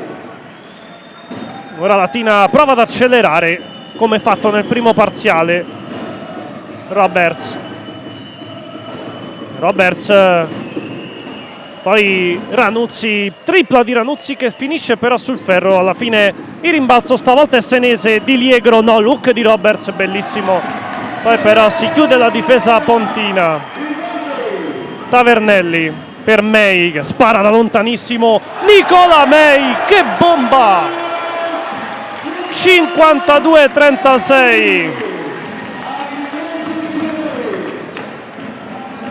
Ora Latina prova ad accelerare come fatto nel primo parziale. Roberts, poi Ranuzzi, tripla di Ranuzzi che finisce però sul ferro. Alla fine il rimbalzo stavolta è senese, Di Liegro, no, look di Roberts, bellissimo, poi però si chiude la difesa pontina. Tavernelli per May che spara da lontanissimo, Nicola May, che bomba! 52-36.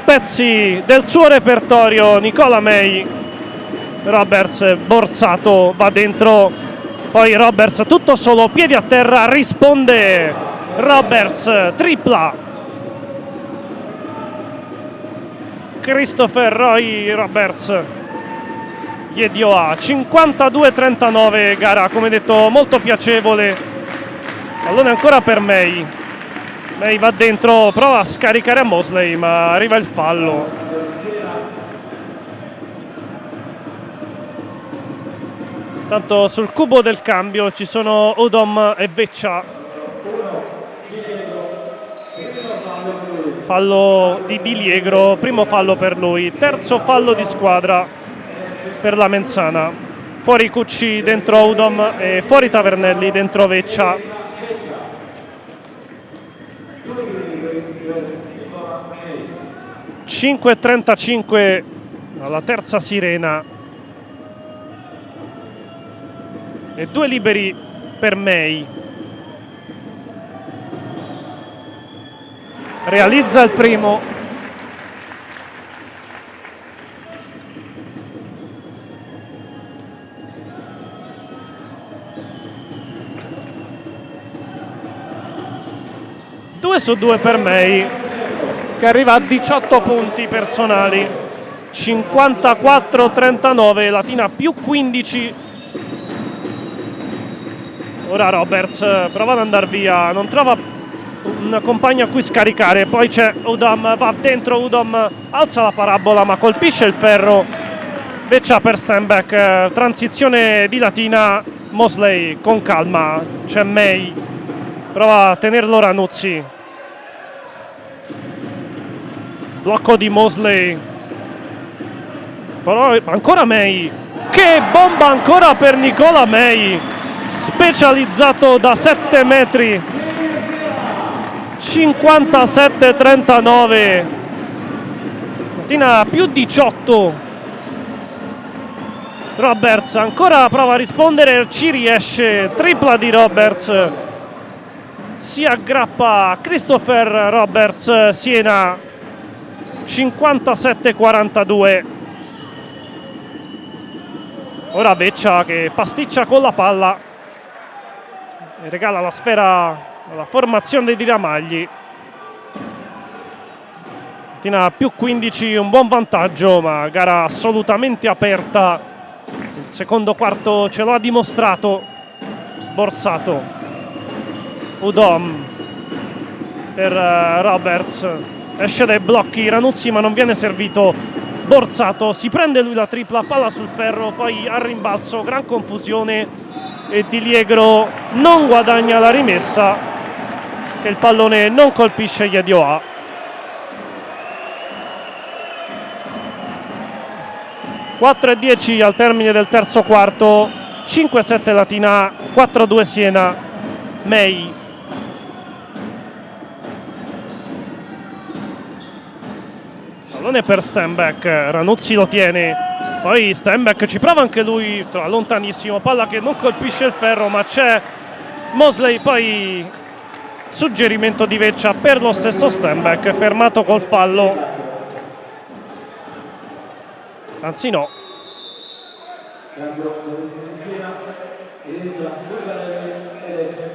Pezzi del suo repertorio, Nicola May. Roberts, Borsato va dentro, poi Roberts tutto solo, piedi a terra, risponde Roberts, tripla. Christopher Roy Roberts, Yedioa. 52-39, gara come detto molto piacevole. Pallone ancora per May. May va dentro, prova a scaricare a Mosley, ma arriva il fallo. Tanto sul cubo del cambio ci sono Udom e Veccia. Fallo di Di Liegro, primo fallo per lui, terzo fallo di squadra per la Menzana. Fuori Cucci, dentro Udom e fuori Tavernelli, dentro Veccia. 5:35 alla terza Sirena e 2 liberi per May. Realizza il primo. Due su 2 per May, che arriva a 18 punti personali. 54-39, Latina più 15. Ora Roberts prova ad andare via, non trova un compagno a cui scaricare, poi c'è Udom, va dentro Udom, alza la parabola ma colpisce il ferro. Veccia per stand back, transizione di Latina, Mosley con calma, c'è May, prova a tenerlo Ranuzzi, blocco di Mosley, però ancora May, che bomba ancora per Nicola May, specializzato da 7 metri. 57-39, Latina più 18. Roberts ancora prova a rispondere, ci riesce, tripla di Roberts, si aggrappa Christopher Roberts, Siena. 57-42. Ora Veccia che pasticcia con la palla e regala la sfera alla formazione di Ramagli. Latina più 15, un buon vantaggio, ma gara assolutamente aperta. Il secondo quarto ce lo ha dimostrato. Borsato, Udom per Roberts, esce dai blocchi Ranuzzi ma non viene servito. Borsato si prende lui la tripla, palla sul ferro, poi al rimbalzo gran confusione e Di Liegro non guadagna la rimessa, che il pallone non colpisce Yedioa. Quattro e 10 al termine del terzo quarto, 5-7 Latina, 4-2 Siena. May pallone per Stenbeck, Ranuzzi lo tiene, poi Stenbeck ci prova anche lui, lontanissimo, palla che non colpisce il ferro, ma c'è Mosley, poi suggerimento di Veccia per lo stesso Stenbeck, fermato col fallo, anzi no.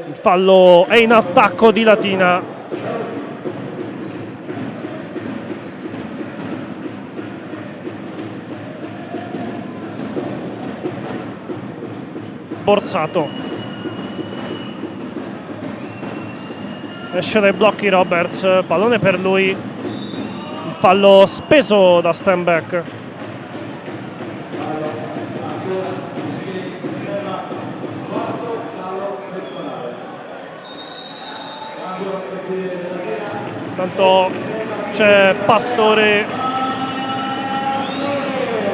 Il fallo è in attacco di Latina. Borsato. Esce dai blocchi Roberts, pallone per lui. Il fallo speso da Stenbeck. Intanto c'è Pastore,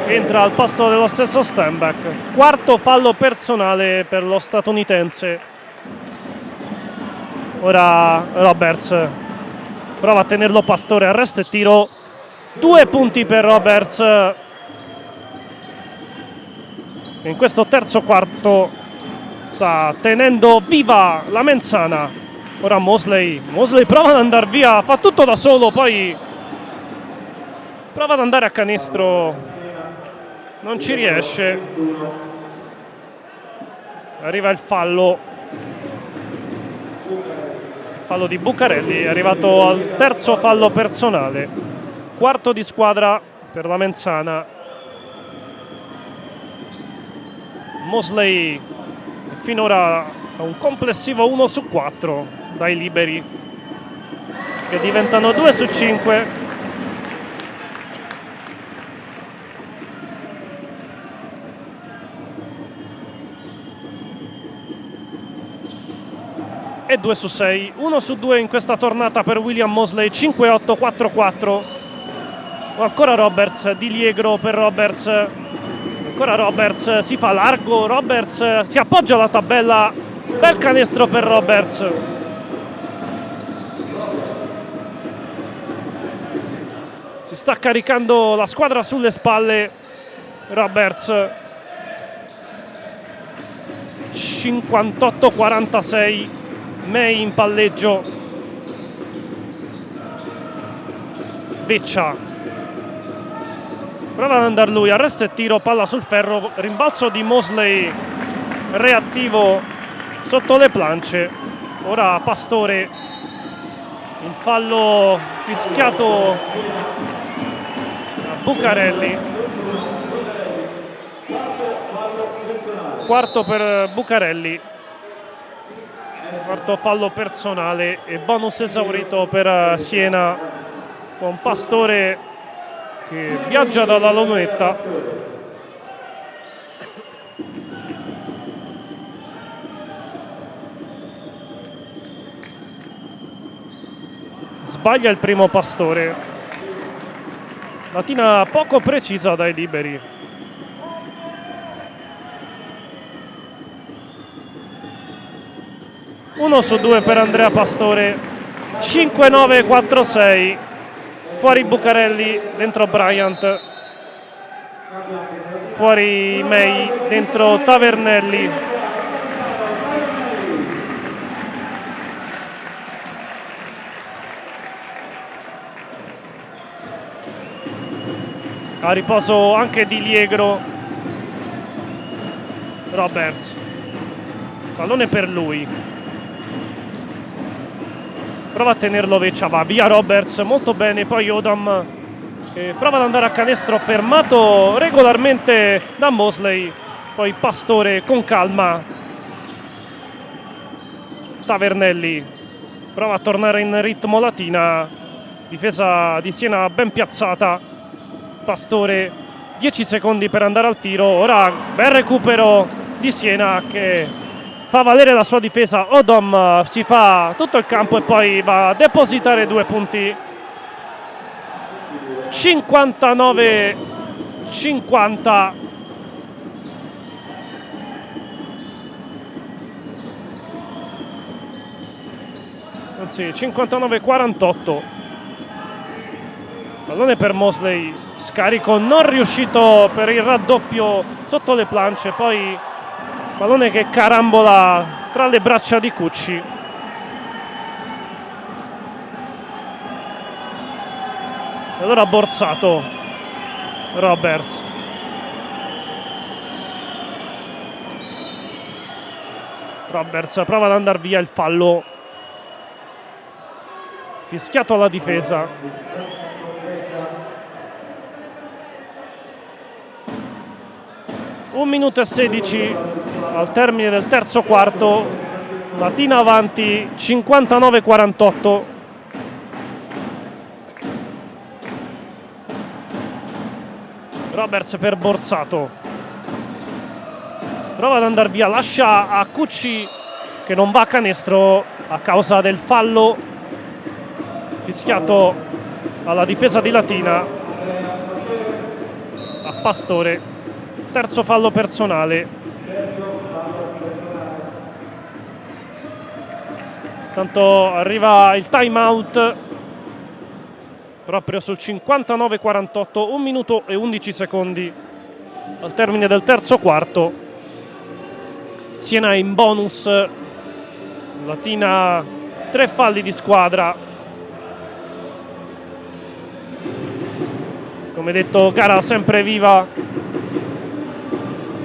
entra al posto dello stesso Stenbeck. Quarto fallo personale per lo statunitense. Ora Roberts prova a tenerlo Pastore, arresto e tiro. 2 punti per Roberts, che in questo terzo quarto sta tenendo viva la Menzana. Ora Mosley prova ad andare via, fa tutto da solo, poi prova ad andare a canestro, non ci riesce. Arriva il fallo di Bucarelli, è arrivato al terzo fallo personale. Quarto di squadra per la Menzana. Mosley finora ha un complessivo 1 su 4 dai liberi, che diventano 2 su 5. E 2 su 6, 1 su 2 in questa tornata per William Mosley, 5-8, 4-4. Ancora Roberts, Di Liegro per Roberts, ancora Roberts, si fa largo, Roberts si appoggia alla tabella, bel canestro per Roberts. Si sta caricando la squadra sulle spalle Roberts. 58-46, May in palleggio. Veccia prova ad andare lui, arresto e tiro, palla sul ferro, rimbalzo di Mosley reattivo sotto le planche. Ora Pastore, il fallo fischiato a Bucarelli. Quarto per Bucarelli, quarto fallo personale e bonus esaurito per Siena, con Pastore che viaggia dalla lunetta. Sbaglia il primo Pastore. Latina poco precisa dai liberi. Uno su 2 per Andrea Pastore. 5-9, 4-6. Fuori Bucarelli, dentro Bryant. Fuori May, dentro Tavernelli. A riposo anche Di Liegro. Roberts, pallone per lui, prova a tenerlo Veccia, va via Roberts, molto bene. Poi Odom prova ad andare a canestro, fermato regolarmente da Mosley. Poi Pastore con calma. Tavernelli prova a tornare in ritmo Latina, difesa di Siena ben piazzata. Pastore, 10 secondi per andare al tiro. Ora bel recupero di Siena che fa valere la sua difesa. Odom si fa tutto il campo e poi va a depositare 2 punti. 59-50. Anzi, 59-48. Pallone per Mosley, scarico non riuscito per il raddoppio sotto le planche, poi pallone che carambola tra le braccia di Cucci. E allora Borsato, Roberts. Roberts prova ad andare via, il fallo. Fischiato alla difesa. Un minuto e 16 al termine del terzo quarto. Latina avanti 59-48. Roberts per Borsato. Prova ad andare via, lascia a Cucci che non va a canestro a causa del fallo fischiato alla difesa di Latina. A Pastore, terzo fallo personale. Tanto arriva il time out proprio sul 59-48, 1 minuto e 11 secondi al termine del terzo quarto. Siena in bonus, Latina 3 falli di squadra. Come detto, gara sempre viva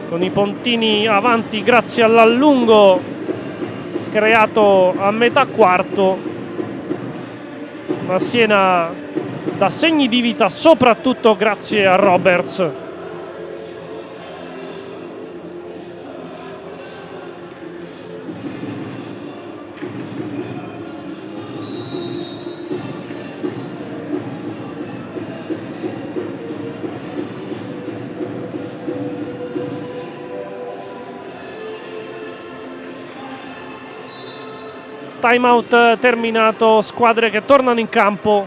con i puntini avanti grazie all'allungo creato a metà quarto, ma Siena dà segni di vita soprattutto grazie a Roberts. Timeout terminato, squadre che tornano in campo.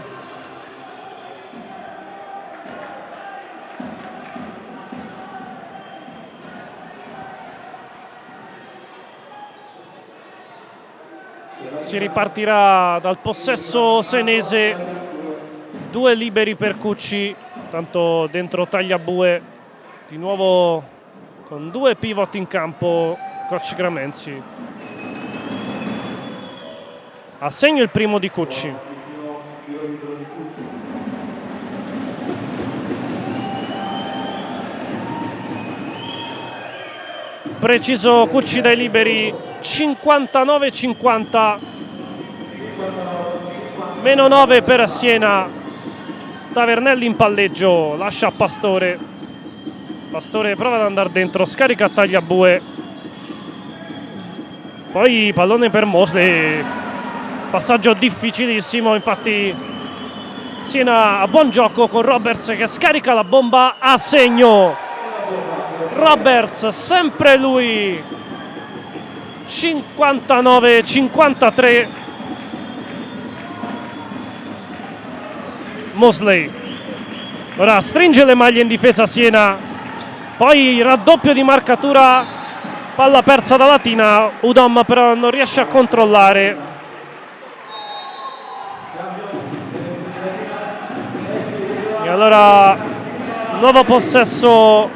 Si ripartirà dal possesso senese, 2 liberi per Cucci, tanto dentro Tagliabue, di nuovo con 2 pivot in campo coach Gramenzi. A segno il primo di Cucci. Preciso Cucci dai liberi, 59-50. Meno 9 per Siena. Tavernelli in palleggio, lascia a Pastore. Pastore prova ad andare dentro, scarica a Tagliabue. Poi pallone per Mosley. Passaggio difficilissimo, infatti Siena a buon gioco con Roberts che scarica la bomba a segno. Roberts, sempre lui, 59-53. Mosley ora stringe le maglie in difesa Siena, poi raddoppio di marcatura, palla persa da Latina. Udom però non riesce a controllare. E allora nuovo possesso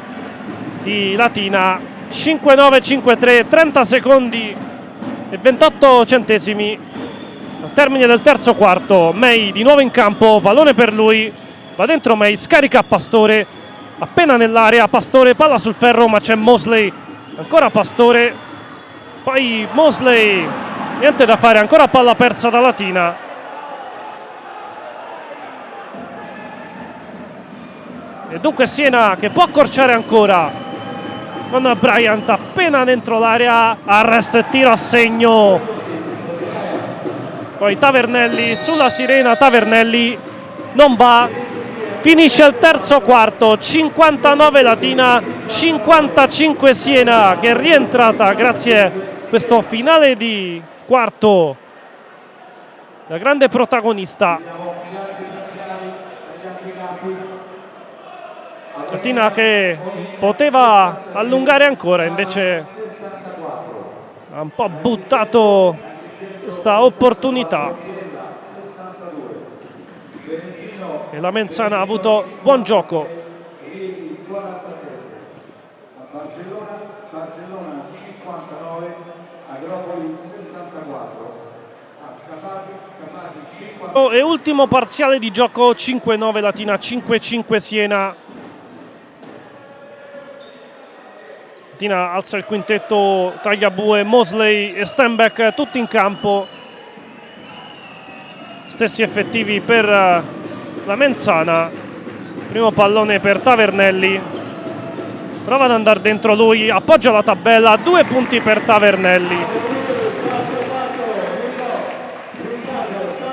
di Latina, 5-9-5-3, 30 secondi e 28 centesimi al termine del terzo quarto. May di nuovo in campo, pallone per lui, va dentro May, scarica a Pastore, appena nell'area Pastore, palla sul ferro ma c'è Mosley, ancora Pastore, poi Mosley, niente da fare, ancora palla persa da Latina. E dunque Siena che può accorciare ancora con Bryant appena dentro l'area, arresto e tiro a segno. Poi Tavernelli sulla sirena, Tavernelli non va. Finisce il terzo quarto, 59 Latina, 55 Siena, che è rientrata grazie a questo finale di quarto, la grande protagonista. Latina che poteva allungare ancora, invece ha un po' buttato questa opportunità. e la Menzana ha avuto buon gioco. Barcellona 59, Agropoli 64. Scapati 50. E ultimo parziale di gioco, 5-9 Latina, 5-5 Siena. Latina alza il quintetto, Tagliabue, Mosley e Stenbeck tutti in campo. Stessi effettivi per la Menzana. Primo pallone per Tavernelli. Prova ad andare dentro lui, appoggia la tabella, 2 punti per Tavernelli.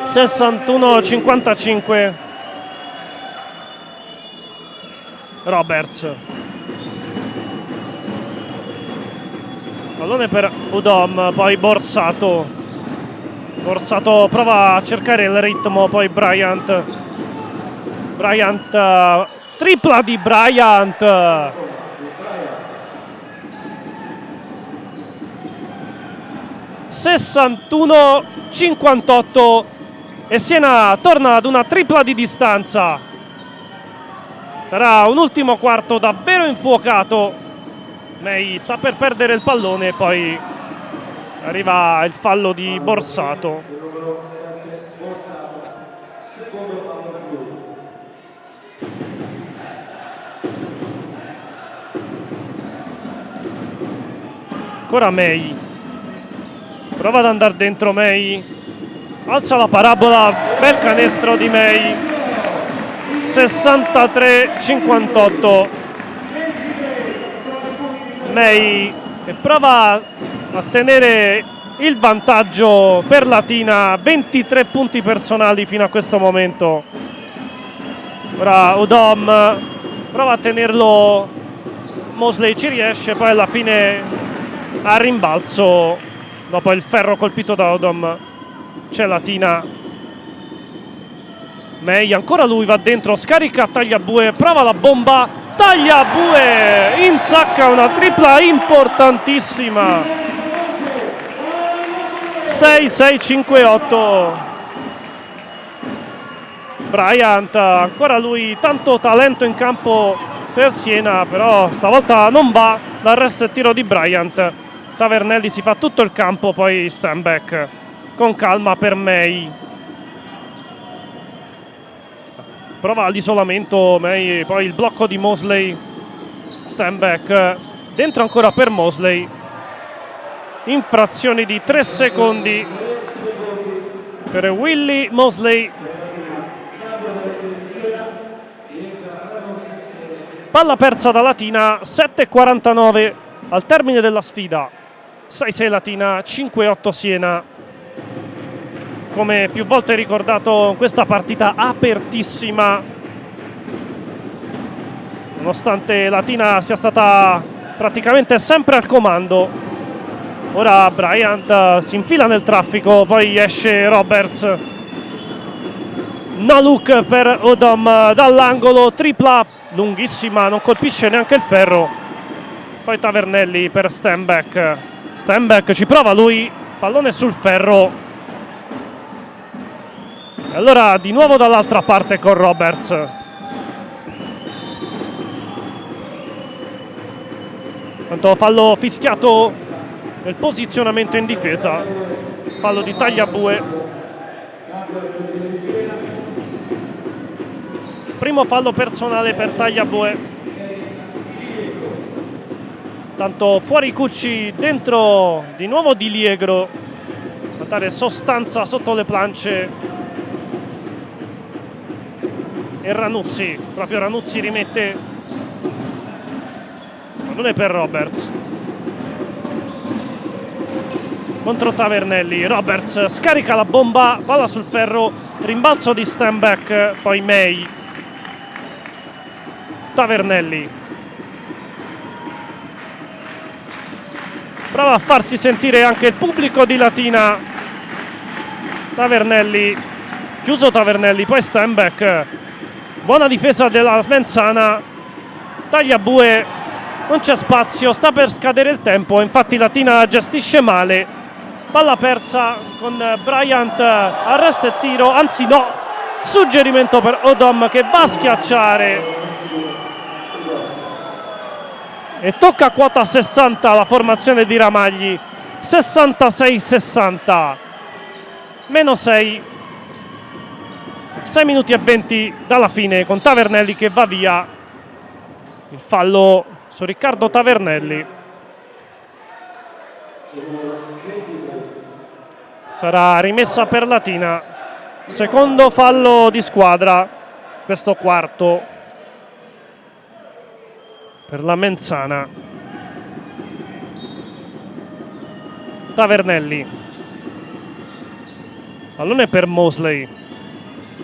61-55. Roberts. Pallone per Udom, poi Borsato. Borsato prova a cercare il ritmo, poi Bryant. Tripla di Bryant. 61-58 e Siena torna ad una tripla di distanza. Sarà un ultimo quarto davvero infuocato. May sta per perdere il pallone e poi arriva il fallo di Borsato. Ancora May. Prova ad andare dentro May. Alza la parabola. Bel canestro di May. 63-58. May che prova a tenere il vantaggio per Latina. 23 punti personali fino a questo momento. Ora Udom prova a tenerlo. Mosley ci riesce, poi alla fine a rimbalzo dopo il ferro colpito da Udom c'è Latina. May, ancora lui va dentro, scarica Tagliabue, prova la bomba, Tagliabue insacca una tripla importantissima. 6-6-5-8. Bryant, ancora lui, tanto talento in campo per Siena, però stavolta non va, l'arresto e tiro di Bryant. Tavernelli si fa tutto il campo, poi Stenbeck con calma per May. Prova l'isolamento May, poi il blocco di Mosley. Stenbeck dentro ancora per Mosley. Infrazioni di 3 secondi per Willie Mosley. Palla persa da Latina, 7:49 al termine della sfida. 6-6 Latina, 5-8 Siena. Come più volte ricordato, questa partita apertissima, nonostante Latina sia stata praticamente sempre al comando. Ora Bryant si infila nel traffico, poi esce Roberts. No look per Udom dall'angolo, tripla lunghissima, non colpisce neanche il ferro. Poi Tavernelli per Stenbeck. Stenbeck ci prova lui, pallone sul ferro. E allora di nuovo dall'altra parte con Roberts. Tanto fallo fischiato nel posizionamento in difesa. Fallo di Tagliabue. Primo fallo personale per Tagliabue. Tanto fuori Cucci, dentro di nuovo Di Liegro a dare sostanza sotto le planche. E Ranuzzi, proprio Ranuzzi rimette pallone per Roberts contro Tavernelli. Roberts scarica la bomba, palla sul ferro, rimbalzo di Stenbeck, poi May. Tavernelli prova a farsi sentire anche il pubblico di Latina. Tavernelli, chiuso Tavernelli, poi Stenbeck. Buona difesa della Menzana. Tagliabue, non c'è spazio, sta per scadere il tempo, infatti Latina gestisce male. Palla persa con Bryant, arresto e tiro, anzi no, Suggerimento per Odom che va a schiacciare e tocca quota 60 la formazione di Ramagli. 66-60, meno 6, 6 minuti e 20 dalla fine, con Tavernelli che va via. Il fallo su Riccardo Tavernelli. Sarà rimessa per Latina. Secondo fallo di squadra, questo quarto per la Menzana. Tavernelli, pallone per Mosley,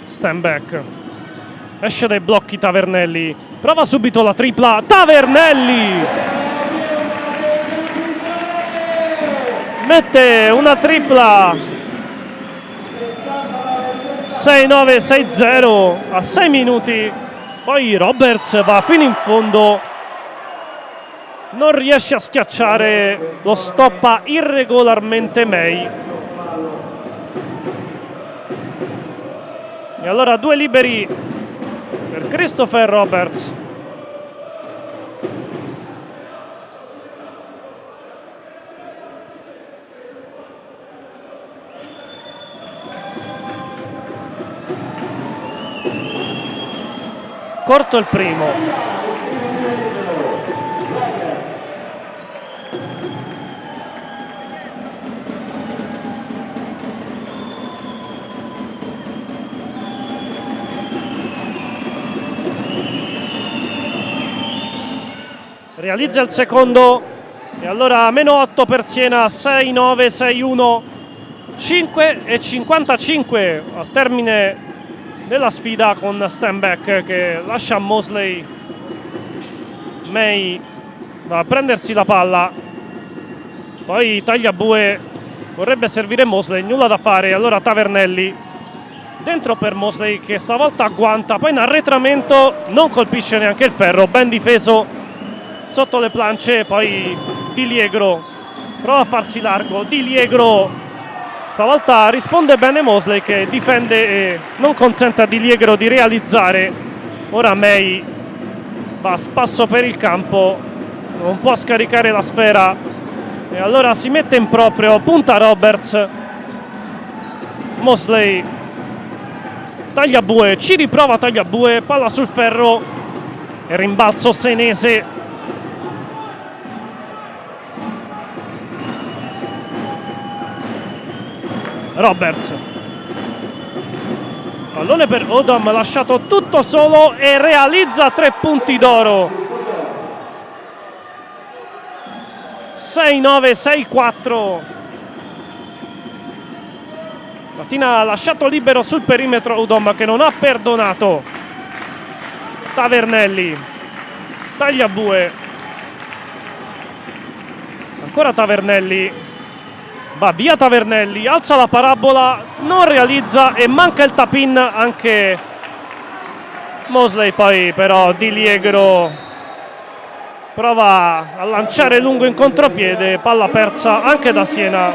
stand back, esce dai blocchi Tavernelli, prova subito la tripla, Tavernelli mette una tripla. 6-9, 6-0 a 6 minuti. Poi Roberts va fino in fondo, non riesce a schiacciare, lo stoppa irregolarmente May. E allora 2 liberi per Christopher Roberts. Corto il primo. Realizza il secondo e allora meno 8 per Siena, 6-9, 6-1, 5:55 al termine della sfida, con Stenbeck che lascia Mosley. May va a prendersi la palla, poi Tagliabue vorrebbe servire Mosley, nulla da fare. Allora Tavernelli dentro per Mosley che stavolta agguanta, poi in arretramento non colpisce neanche il ferro, ben difeso sotto le planche. Poi Di Liegro prova a farsi largo, Di Liegro stavolta risponde bene Mosley che difende e non consente a Di Liegro di realizzare. Ora May va a spasso per il campo, non può scaricare la sfera e allora si mette in proprio, punta Roberts. Mosley, Tagliabue, ci riprova Tagliabue, palla sul ferro e rimbalzo senese. Roberts, pallone per Odom, lasciato tutto solo e realizza 3 punti d'oro. 6-9, 6-4. Latina ha lasciato libero sul perimetro Odom che non ha perdonato. Tavernelli, Tagliabue, ancora Tavernelli. Va via Tavernelli, alza la parabola, non realizza e manca il tap-in anche Mosley. Poi però Di Liegro prova a lanciare lungo in contropiede, palla persa anche da Siena.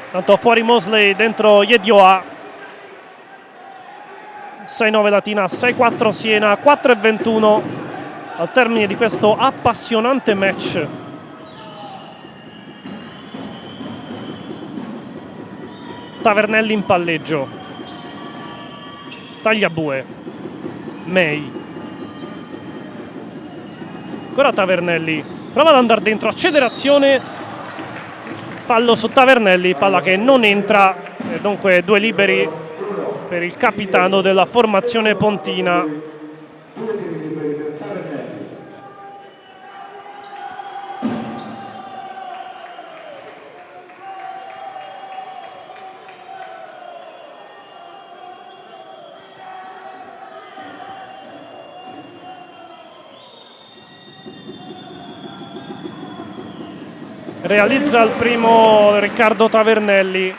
Tanto fuori Mosley, dentro Yedioa. 6-9 Latina, 6-4 Siena, 4:21 al termine di questo appassionante match. Tavernelli in palleggio, Tagliabue, May, ancora Tavernelli, prova ad andare dentro, accelerazione, fallo su Tavernelli, palla che non entra e dunque 2 liberi per il capitano della formazione pontina. Realizza il primo Riccardo Tavernelli.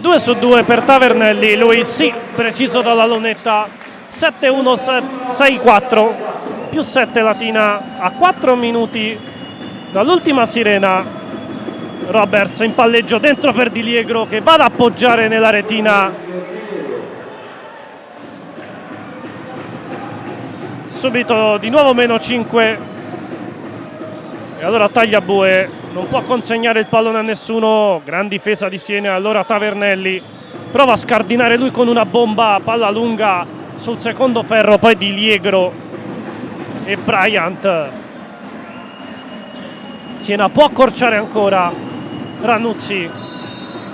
Due su 2 per Tavernelli, lui sì, preciso dalla lunetta 7-1, 6-4, più 7 Latina a 4 minuti dall'ultima sirena. Roberts in palleggio dentro per Di Liegro che va ad appoggiare nella retina. Subito di nuovo meno 5 e allora Tagliabue non può consegnare il pallone a nessuno. Gran difesa di Siena. Allora Tavernelli prova a scardinare lui con una bomba, palla lunga sul secondo ferro, poi Di Liegro e Bryant. Siena può accorciare ancora. Ranuzzi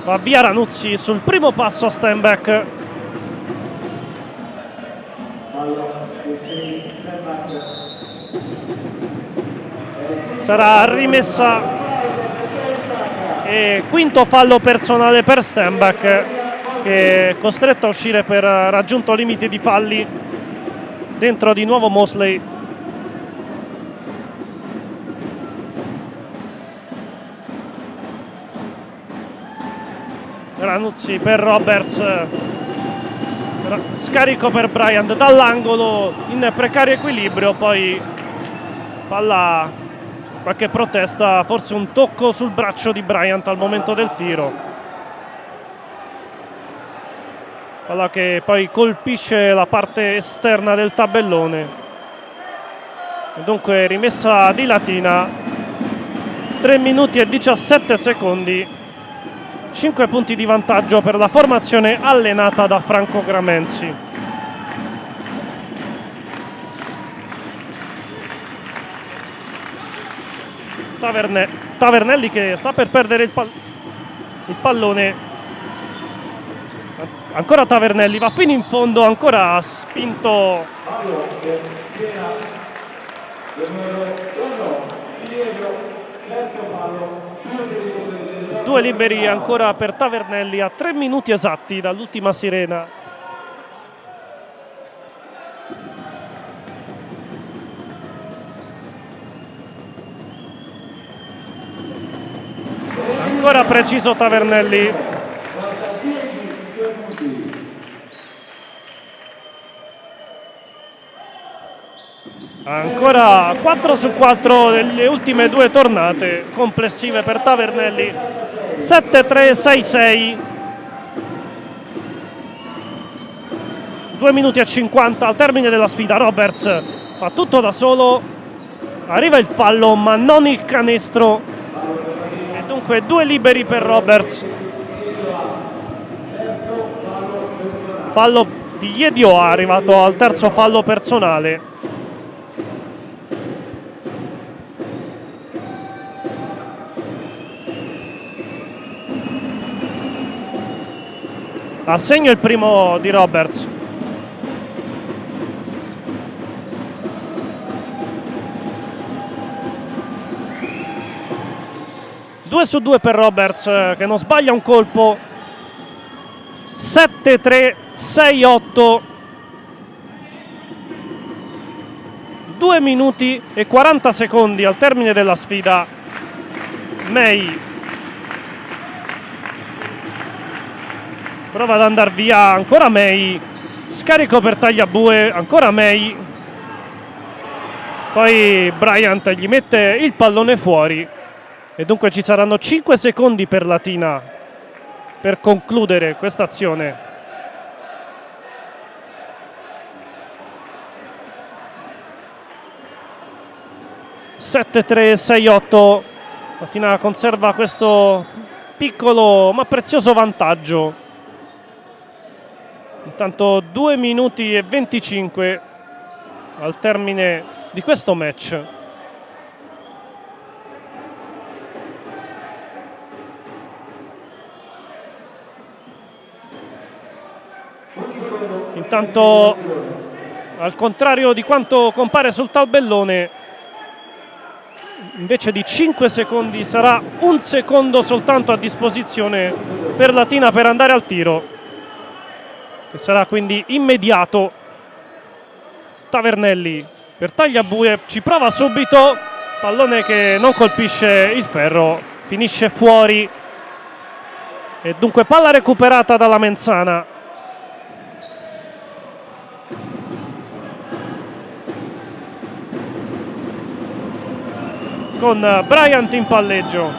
va via, Ranuzzi sul primo passo a Stenbeck. Sarà rimessa e quinto fallo personale per Stenbeck, che è costretto a uscire per raggiunto limiti di falli. Dentro di nuovo Mosley. Ranuzzi per Roberts, scarico per Bryant dall'angolo in precario equilibrio, poi palla, qualche protesta, forse un tocco sul braccio di Bryant al momento del tiro, palla che poi colpisce la parte esterna del tabellone e dunque rimessa di Latina. 3 minuti e 17 secondi, 5 punti di vantaggio per la formazione allenata da Franco Gramenzi. Tavernelli che sta per perdere il pallone. Ancora Tavernelli, va fino in fondo, ancora spinto. Due liberi ancora per Tavernelli a 3 minuti esatti dall'ultima sirena. Ancora preciso Tavernelli. Ancora 4 su 4 nelle ultime due tornate complessive per Tavernelli. 7-3, 6-6. 2 minuti e 50 al termine della sfida. Roberts fa tutto da solo. Arriva il fallo ma non il canestro. E dunque 2 liberi per Roberts. Fallo di Yedio, arrivato al terzo fallo personale. A segno il primo di Roberts. Due su 2 per Roberts, che non sbaglia un colpo. 7-3, 6-8. 2 minuti e 40 secondi al termine della sfida. May prova ad andare via, ancora May, scarico per Tagliabue, ancora May, poi Bryant gli mette il pallone fuori e dunque ci saranno 5 secondi per Latina per concludere questa azione. (7-3, 6-8). Latina conserva questo piccolo ma prezioso vantaggio. Intanto 2 minuti e 25 al termine di questo match. Intanto, al contrario di quanto compare sul tabellone, invece di 5 secondi sarà 1 secondo soltanto a disposizione per Latina per andare al tiro, che sarà quindi immediato. Tavernelli per Tagliabue, ci prova subito, pallone che non colpisce il ferro, finisce fuori e dunque palla recuperata dalla Menzana. con Bryant in palleggio.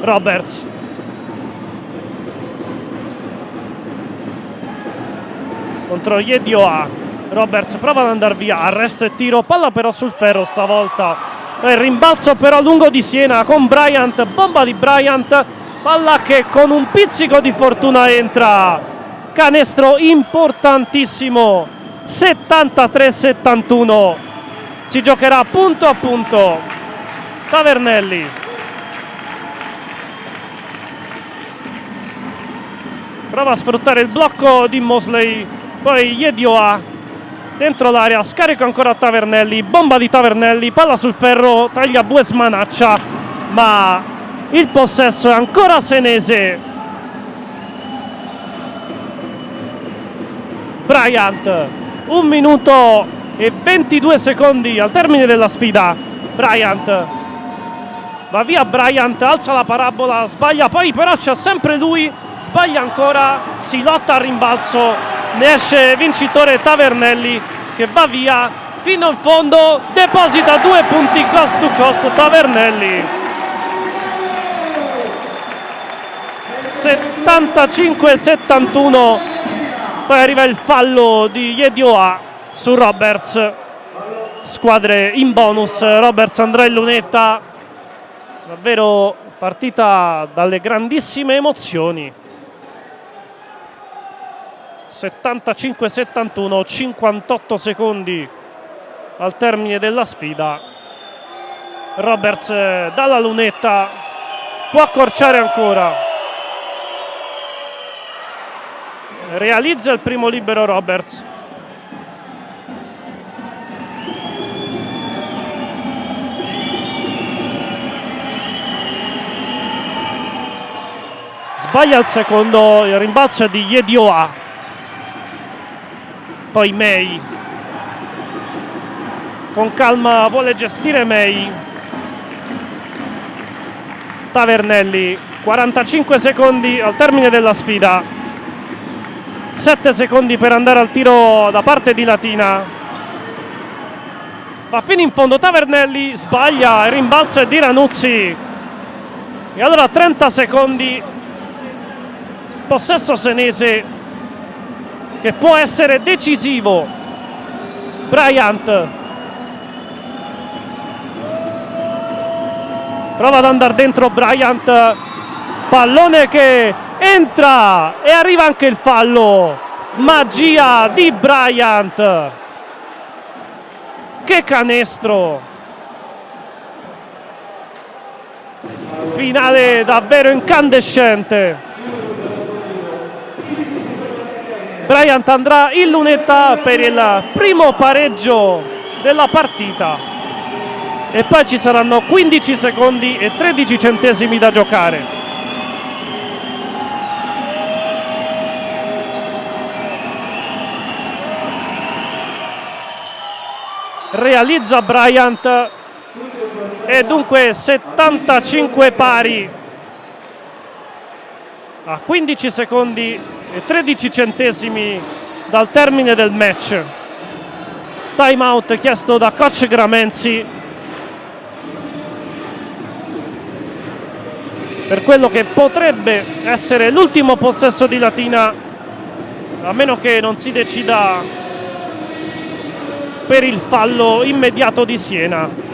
Roberts. Contro Yedioa. Roberts prova ad andare via, arresto e tiro, palla però sul ferro stavolta. Il rimbalzo però lungo di Siena con Bryant, bomba di Bryant, palla che con un pizzico di fortuna entra. Canestro importantissimo, 73-71. Si giocherà punto a punto. Tavernelli. Prova a sfruttare il blocco di Mosley, poi Yedioa dentro l'area, scarico ancora Tavernelli, bomba di Tavernelli, palla sul ferro, taglia Bues Manaccia, ma il possesso è ancora senese. Bryant, 1 minuto e 22 secondi al termine della sfida. Bryant, va via Bryant, alza la parabola, sbaglia, poi però c'è sempre lui, sbaglia ancora, si lotta al rimbalzo, ne esce vincitore Tavernelli che va via fino in fondo, deposita 2 punti cost to cost Tavernelli. 75-71, poi arriva il fallo di Yedioa su Roberts, squadre in bonus, Roberts andrà in lunetta, davvero partita dalle grandissime emozioni. 75-71, 58 secondi al termine della sfida. Roberts dalla lunetta, può accorciare ancora, realizza il primo libero Roberts. Sbaglia il secondo, il rimbalzo è di Yedioa. Poi May, con calma vuole gestire May. Tavernelli, 45 secondi al termine della sfida, 7 secondi per andare al tiro da parte di Latina. Va fino in fondo Tavernelli, sbaglia, il rimbalzo è di Ranuzzi. E allora 30 secondi, possesso senese che può essere decisivo. Bryant prova ad andare dentro Bryant, pallone che entra e arriva anche il fallo. Magia di Bryant, che canestro, finale davvero incandescente. Bryant andrà in lunetta per il primo pareggio della partita e poi ci saranno 15 secondi e 13 centesimi da giocare. Realizza Bryant e dunque 75 pari a 15 secondi e 13 centesimi dal termine del match. Time out chiesto da coach Gramenzi per quello che potrebbe essere l'ultimo possesso di Latina, a meno che non si decida per il fallo immediato di Siena.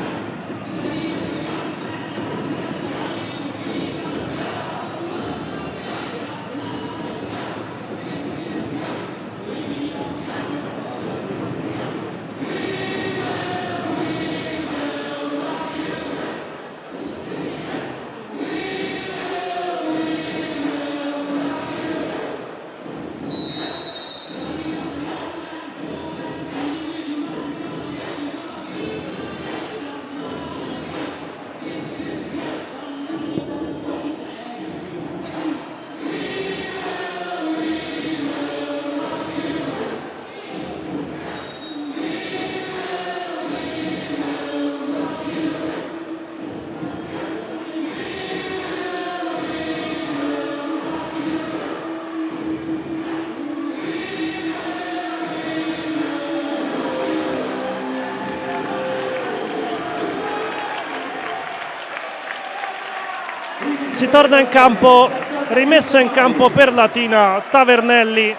Si torna in campo, rimessa in campo per Latina, Tavernelli.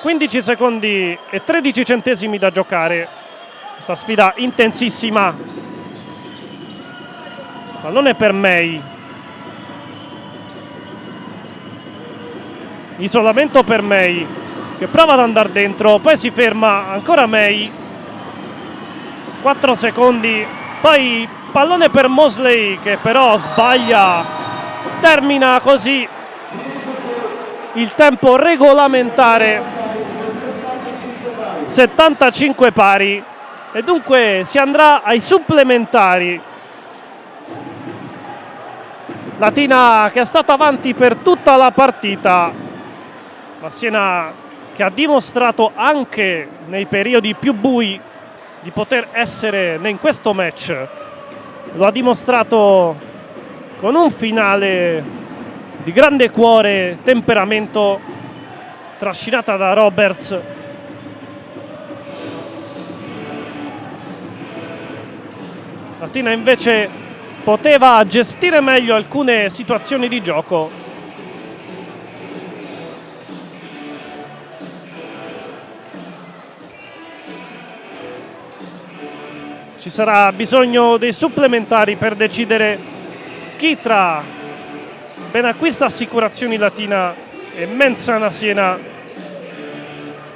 15 secondi e 13 centesimi da giocare. Questa sfida intensissima. Pallone per May. Isolamento per May, che prova ad andare dentro, poi si ferma, ancora May. 4 secondi, poi pallone per Mosley che però sbaglia. Termina così il tempo regolamentare, 75 pari, e dunque si andrà ai supplementari. Latina che è stata avanti per tutta la partita, la Siena che ha dimostrato anche nei periodi più bui di poter essere in questo match. Lo ha dimostrato con un finale di grande cuore, temperamento, trascinata da Roberts. Latina invece poteva gestire meglio alcune situazioni di gioco. Ci sarà bisogno dei supplementari per decidere chi tra Benacquista Assicurazioni Latina e Menzana Siena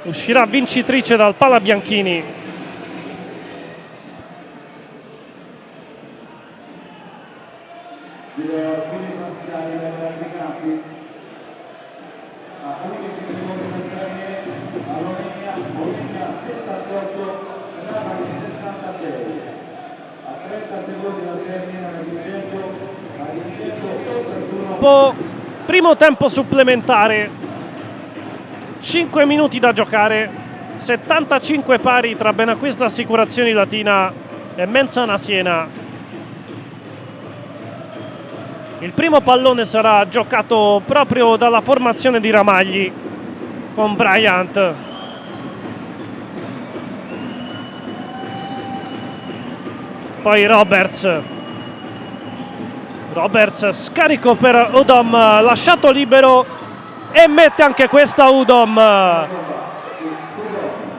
uscirà vincitrice dal Palabianchini. Primo tempo supplementare, 5 minuti da giocare, 75 pari tra Benacquista Assicurazioni Latina e Menzana Siena. Il primo pallone sarà giocato proprio dalla formazione di Ramagli con Bryant. Poi Roberts, scarico per Udom, lasciato libero e mette anche questa Udom.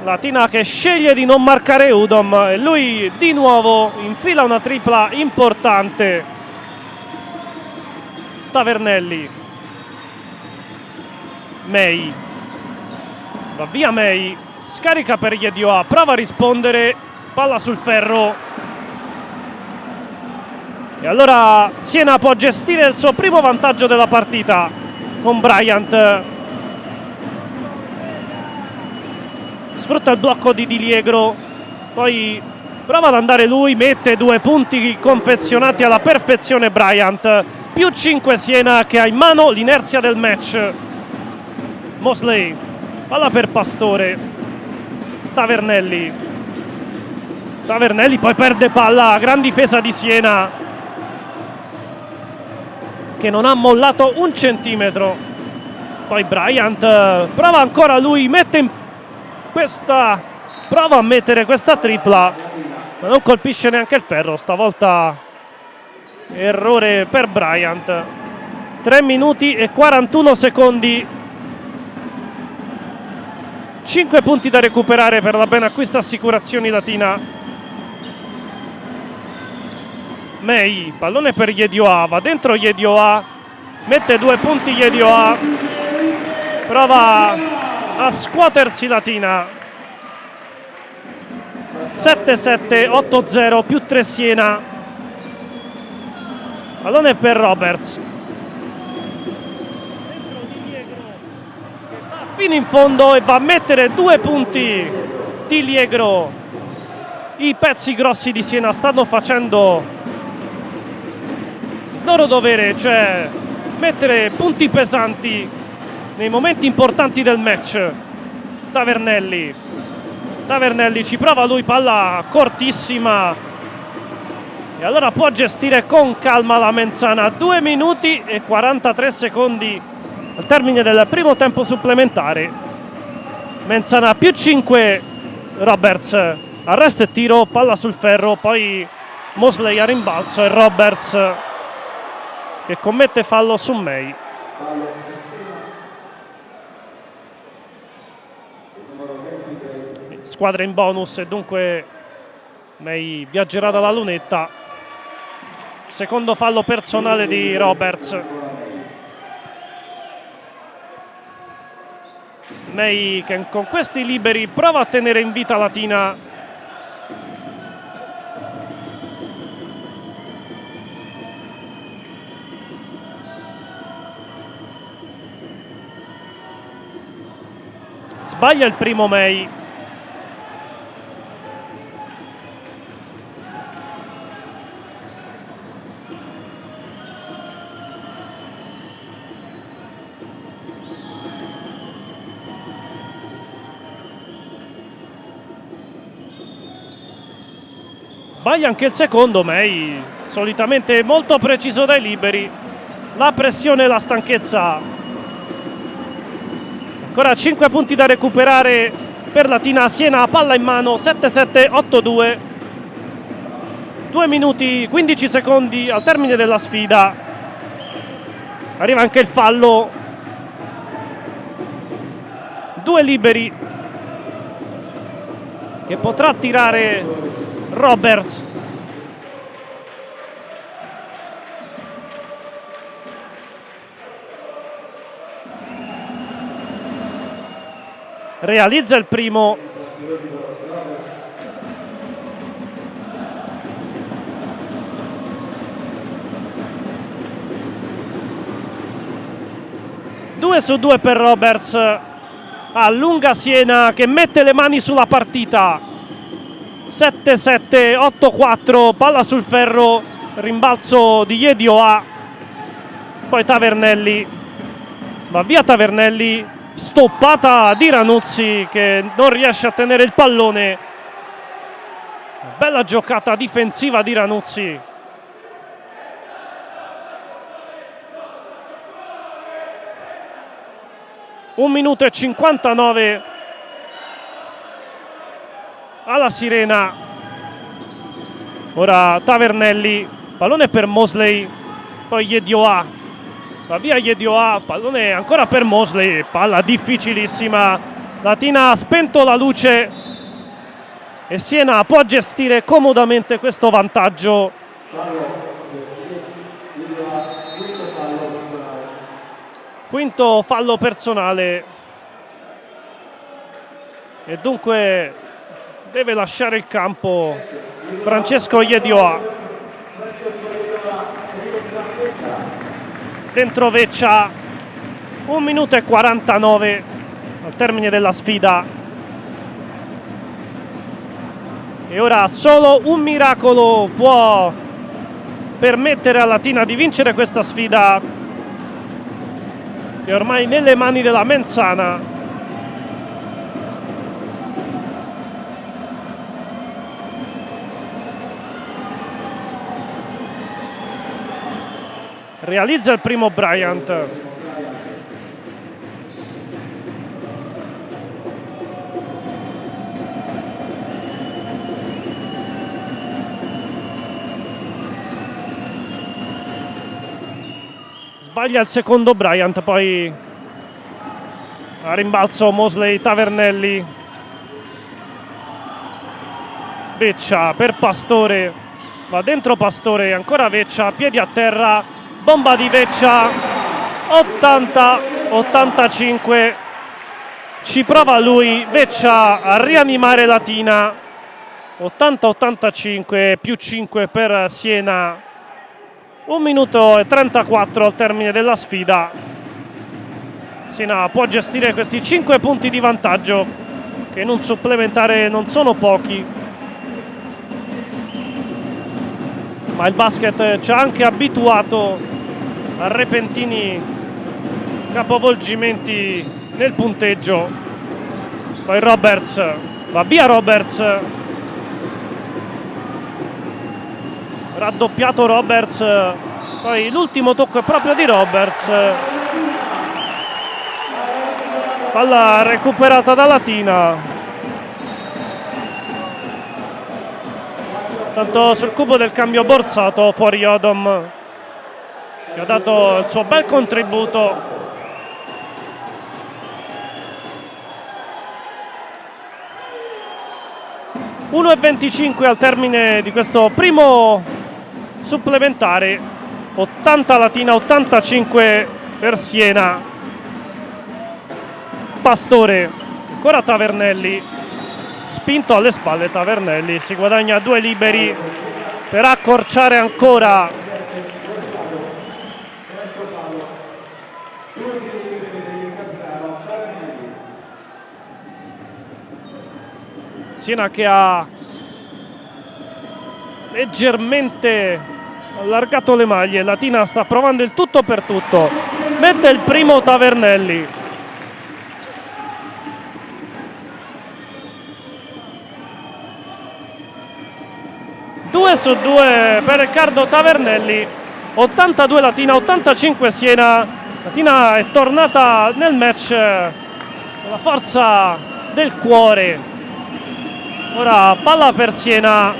Latina che sceglie di non marcare Udom e lui di nuovo infila una tripla importante. Tavernelli, May, va via May, scarica per Yedioa, prova a rispondere, palla sul ferro. E allora Siena può gestire il suo primo vantaggio della partita con Bryant. Sfrutta il blocco di Diliegro, poi prova ad andare lui, mette 2 punti confezionati alla perfezione Bryant. Più 5 Siena che ha in mano l'inerzia del match. Mosley, palla per Pastore. Tavernelli, poi perde palla, gran difesa di Siena che non ha mollato un centimetro. Poi Bryant prova ancora lui, prova a mettere questa tripla, ma non colpisce neanche il ferro. Stavolta errore per Bryant. 3 minuti e 41 secondi. 5 punti da recuperare per la Benacquista Assicurazioni Latina. May, pallone per Yedioa, va dentro Yedioa, mette 2 punti Yedioa, prova a scuotersi Latina. 7-7, 8-0, più 3 Siena. Pallone per Roberts. Fino in fondo e va a mettere 2 punti Diliegro. I pezzi grossi di Siena stanno facendo il loro dovere, cioè mettere punti pesanti nei momenti importanti del match. Tavernelli ci prova lui, palla cortissima, e allora può gestire con calma la Menzana. 2 minuti e 43 secondi al termine del primo tempo supplementare. Menzana più 5, Roberts, arresto e tiro, palla sul ferro, poi Mosley a rimbalzo e Roberts che commette fallo su May. Squadra in bonus e dunque May viaggerà dalla lunetta. Secondo fallo personale di Roberts. May che con questi liberi prova a tenere in vita Latina. Sbaglia il primo May. Sbaglia anche il secondo May, solitamente molto preciso dai liberi. La pressione e la stanchezza. Ancora 5 punti da recuperare per Latina. Siena, palla in mano, 7-7, 8-2. 2 minuti 15 secondi al termine della sfida. Arriva anche il fallo. 2 liberi che potrà tirare Roberts. Realizza il primo. Due su 2 per Roberts. Allunga Siena che mette le mani sulla partita. 7-7, 8-4, palla sul ferro, rimbalzo di Yedioa. Poi Tavernelli. Va via Tavernelli. Stoppata di Ranuzzi che non riesce a tenere il pallone. Bella giocata difensiva di Ranuzzi. Un minuto e 59 alla sirena. Ora Tavernelli, pallone per Mosley, poi Yedioa. Va via Yedioa, pallone ancora per Mosley, palla difficilissima. Latina ha spento la luce e Siena può gestire comodamente questo vantaggio. Quinto fallo personale e dunque deve lasciare il campo Francesco Yedioa. Dentro Veccia. 1 minuto e 49 al termine della sfida. E ora solo un miracolo può permettere a Latina di vincere questa sfida, che è ormai nelle mani della Menzana. Realizza il primo Bryant. Sbaglia il secondo Bryant, poi a rimbalzo Mosley, Tavernelli. Veccia per Pastore. Va dentro Pastore, ancora Veccia, piedi a terra. Bomba di Veccia, 80-85, ci prova lui, Veccia a rianimare Latina, 80-85 più 5 per Siena, 1 minuto e 34 al termine della sfida. Siena può gestire questi 5 punti di vantaggio, che in un supplementare non sono pochi, ma il basket ci ha anche abituato a repentini capovolgimenti nel punteggio. Poi Roberts, va via Roberts, raddoppiato Roberts, poi l'ultimo tocco è proprio di Roberts, palla recuperata da Latina. Tanto sul cubo del cambio Borsato, fuori Odom, che ha dato il suo bel contributo. (1:25 al termine di questo primo supplementare). 80 Latina, 85 per Siena. Pastore, ancora Tavernelli, spinto alle spalle Tavernelli, si guadagna 2 liberi per accorciare ancora Siena, che ha leggermente allargato le maglie. Latina sta provando il tutto per tutto, mette il primo Tavernelli. Due su 2 per Riccardo Tavernelli. 82 Latina, 85 Siena. Latina è tornata nel match con la forza del cuore. Ora palla per Siena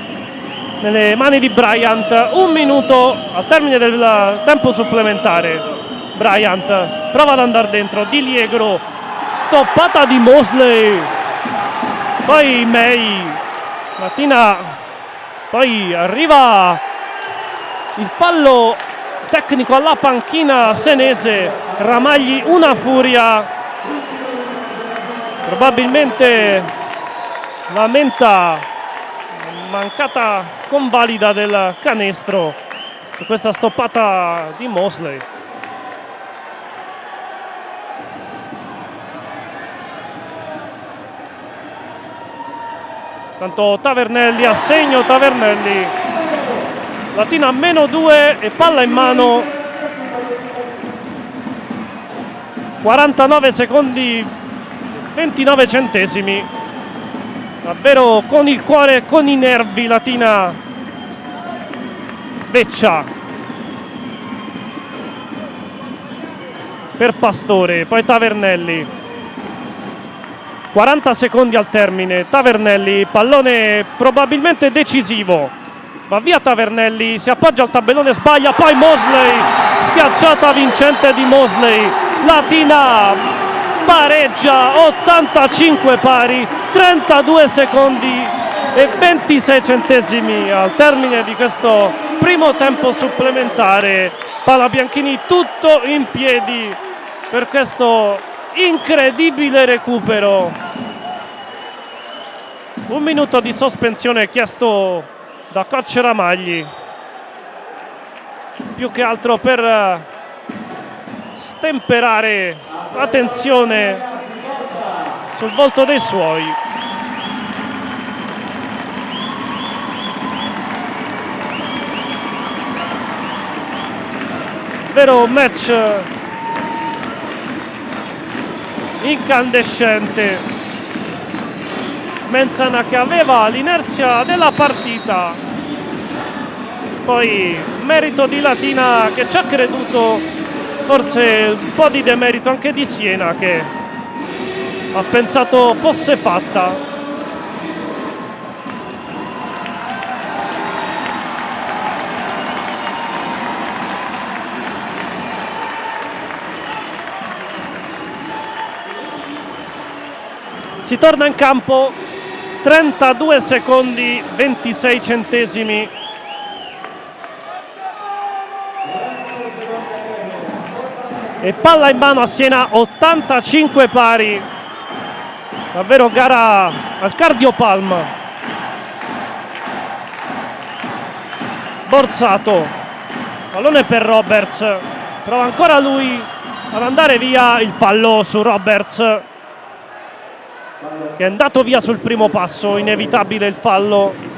nelle mani di Bryant. 1 minuto al termine del tempo supplementare. Bryant prova ad andare dentro, Di Liegro, stoppata di Mosley, poi May. Latina, poi arriva il fallo tecnico alla panchina senese. Ramagli una furia, probabilmente lamenta mancata convalida del canestro su questa stoppata di Mosley. Tanto Tavernelli, a segno Tavernelli. Latina a -2 e palla in mano. 49 secondi 29 centesimi. Davvero con il cuore e con i nervi Latina Veccia per Pastore, poi Tavernelli. 40 secondi al termine. Tavernelli, pallone probabilmente decisivo, va via Tavernelli, si appoggia al tabellone, sbaglia, poi Mosley, schiacciata vincente di Mosley. Latina pareggia, 85 pari, 32 secondi e 26 centesimi al termine di questo primo tempo supplementare. Palabianchini tutto in piedi per questo incredibile recupero. 1 minuto di sospensione chiesto da coach Ramagli, più che altro per stemperare la tensione sul volto dei suoi. Vero match incandescente. Mensana che aveva l'inerzia della partita, poi merito di Latina che ci ha creduto, forse un po' di demerito anche di Siena che ha pensato fosse fatta. Si torna in campo, 32 secondi 26 centesimi. E palla in mano a Siena, 85 pari. Davvero gara al cardiopalma. Borsato, pallone per Roberts, prova ancora lui ad andare via. Il fallo su Roberts, che è andato via sul primo passo, inevitabile il fallo.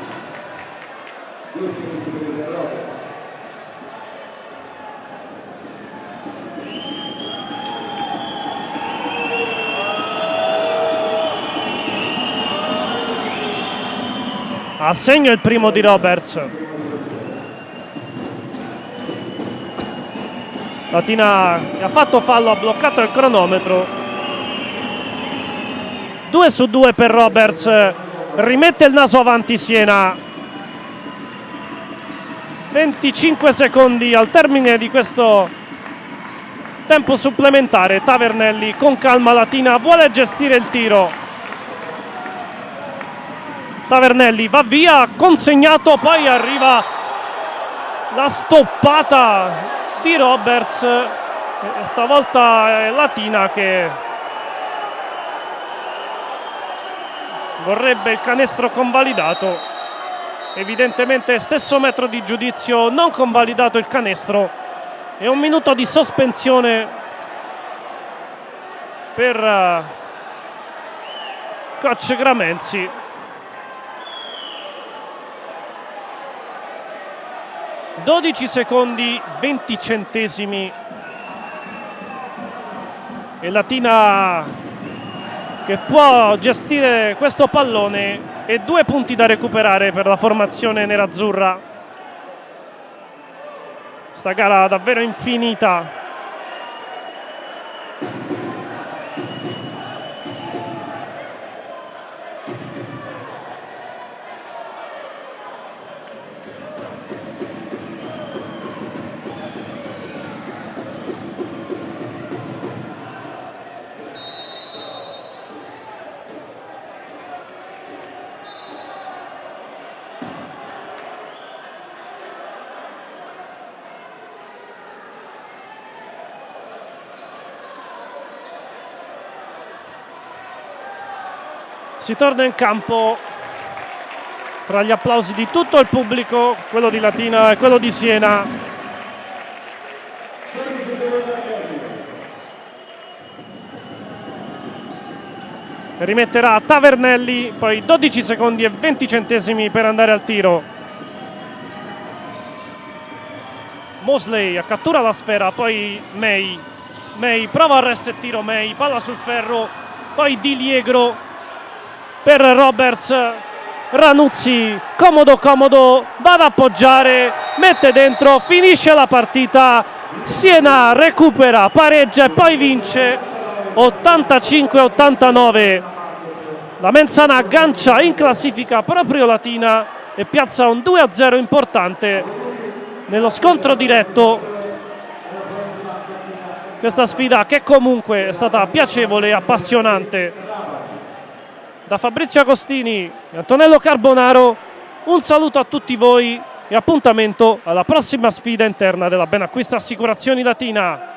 A segno il primo di Roberts. Latina che ha fatto fallo, ha bloccato il cronometro. 2 su 2 per Roberts, rimette il naso avanti Siena. 25 secondi al termine di questo tempo supplementare. Tavernelli con calma, Latina vuole gestire il tiro. Tavernelli va via, consegnato, poi arriva la stoppata di Roberts. Stavolta è Latina che vorrebbe il canestro convalidato. Evidentemente stesso metro di giudizio, non convalidato il canestro e 1 minuto di sospensione per coach Gramenzi. (12 secondi 20 centesimi) e Latina che può gestire questo pallone, e 2 punti da recuperare per la formazione nerazzurra. Sta gara davvero infinita. Si torna in campo tra gli applausi di tutto il pubblico, quello di Latina e quello di Siena. Rimetterà Tavernelli, poi 12 secondi e 20 centesimi per andare al tiro. Mosley cattura la sfera, poi May prova arresto e tiro, May, palla sul ferro, poi Di Liegro per Roberts. Ranuzzi, comodo, va ad appoggiare, mette dentro, finisce la partita. Siena recupera, pareggia e poi vince 85-89. La Menzana aggancia in classifica proprio Latina e piazza un 2-0 importante nello scontro diretto. Questa sfida che comunque è stata piacevole e appassionante. Da Fabrizio Agostini e Antonello Carbonaro un saluto a tutti voi e appuntamento alla prossima sfida interna della Benacquista Assicurazioni Latina.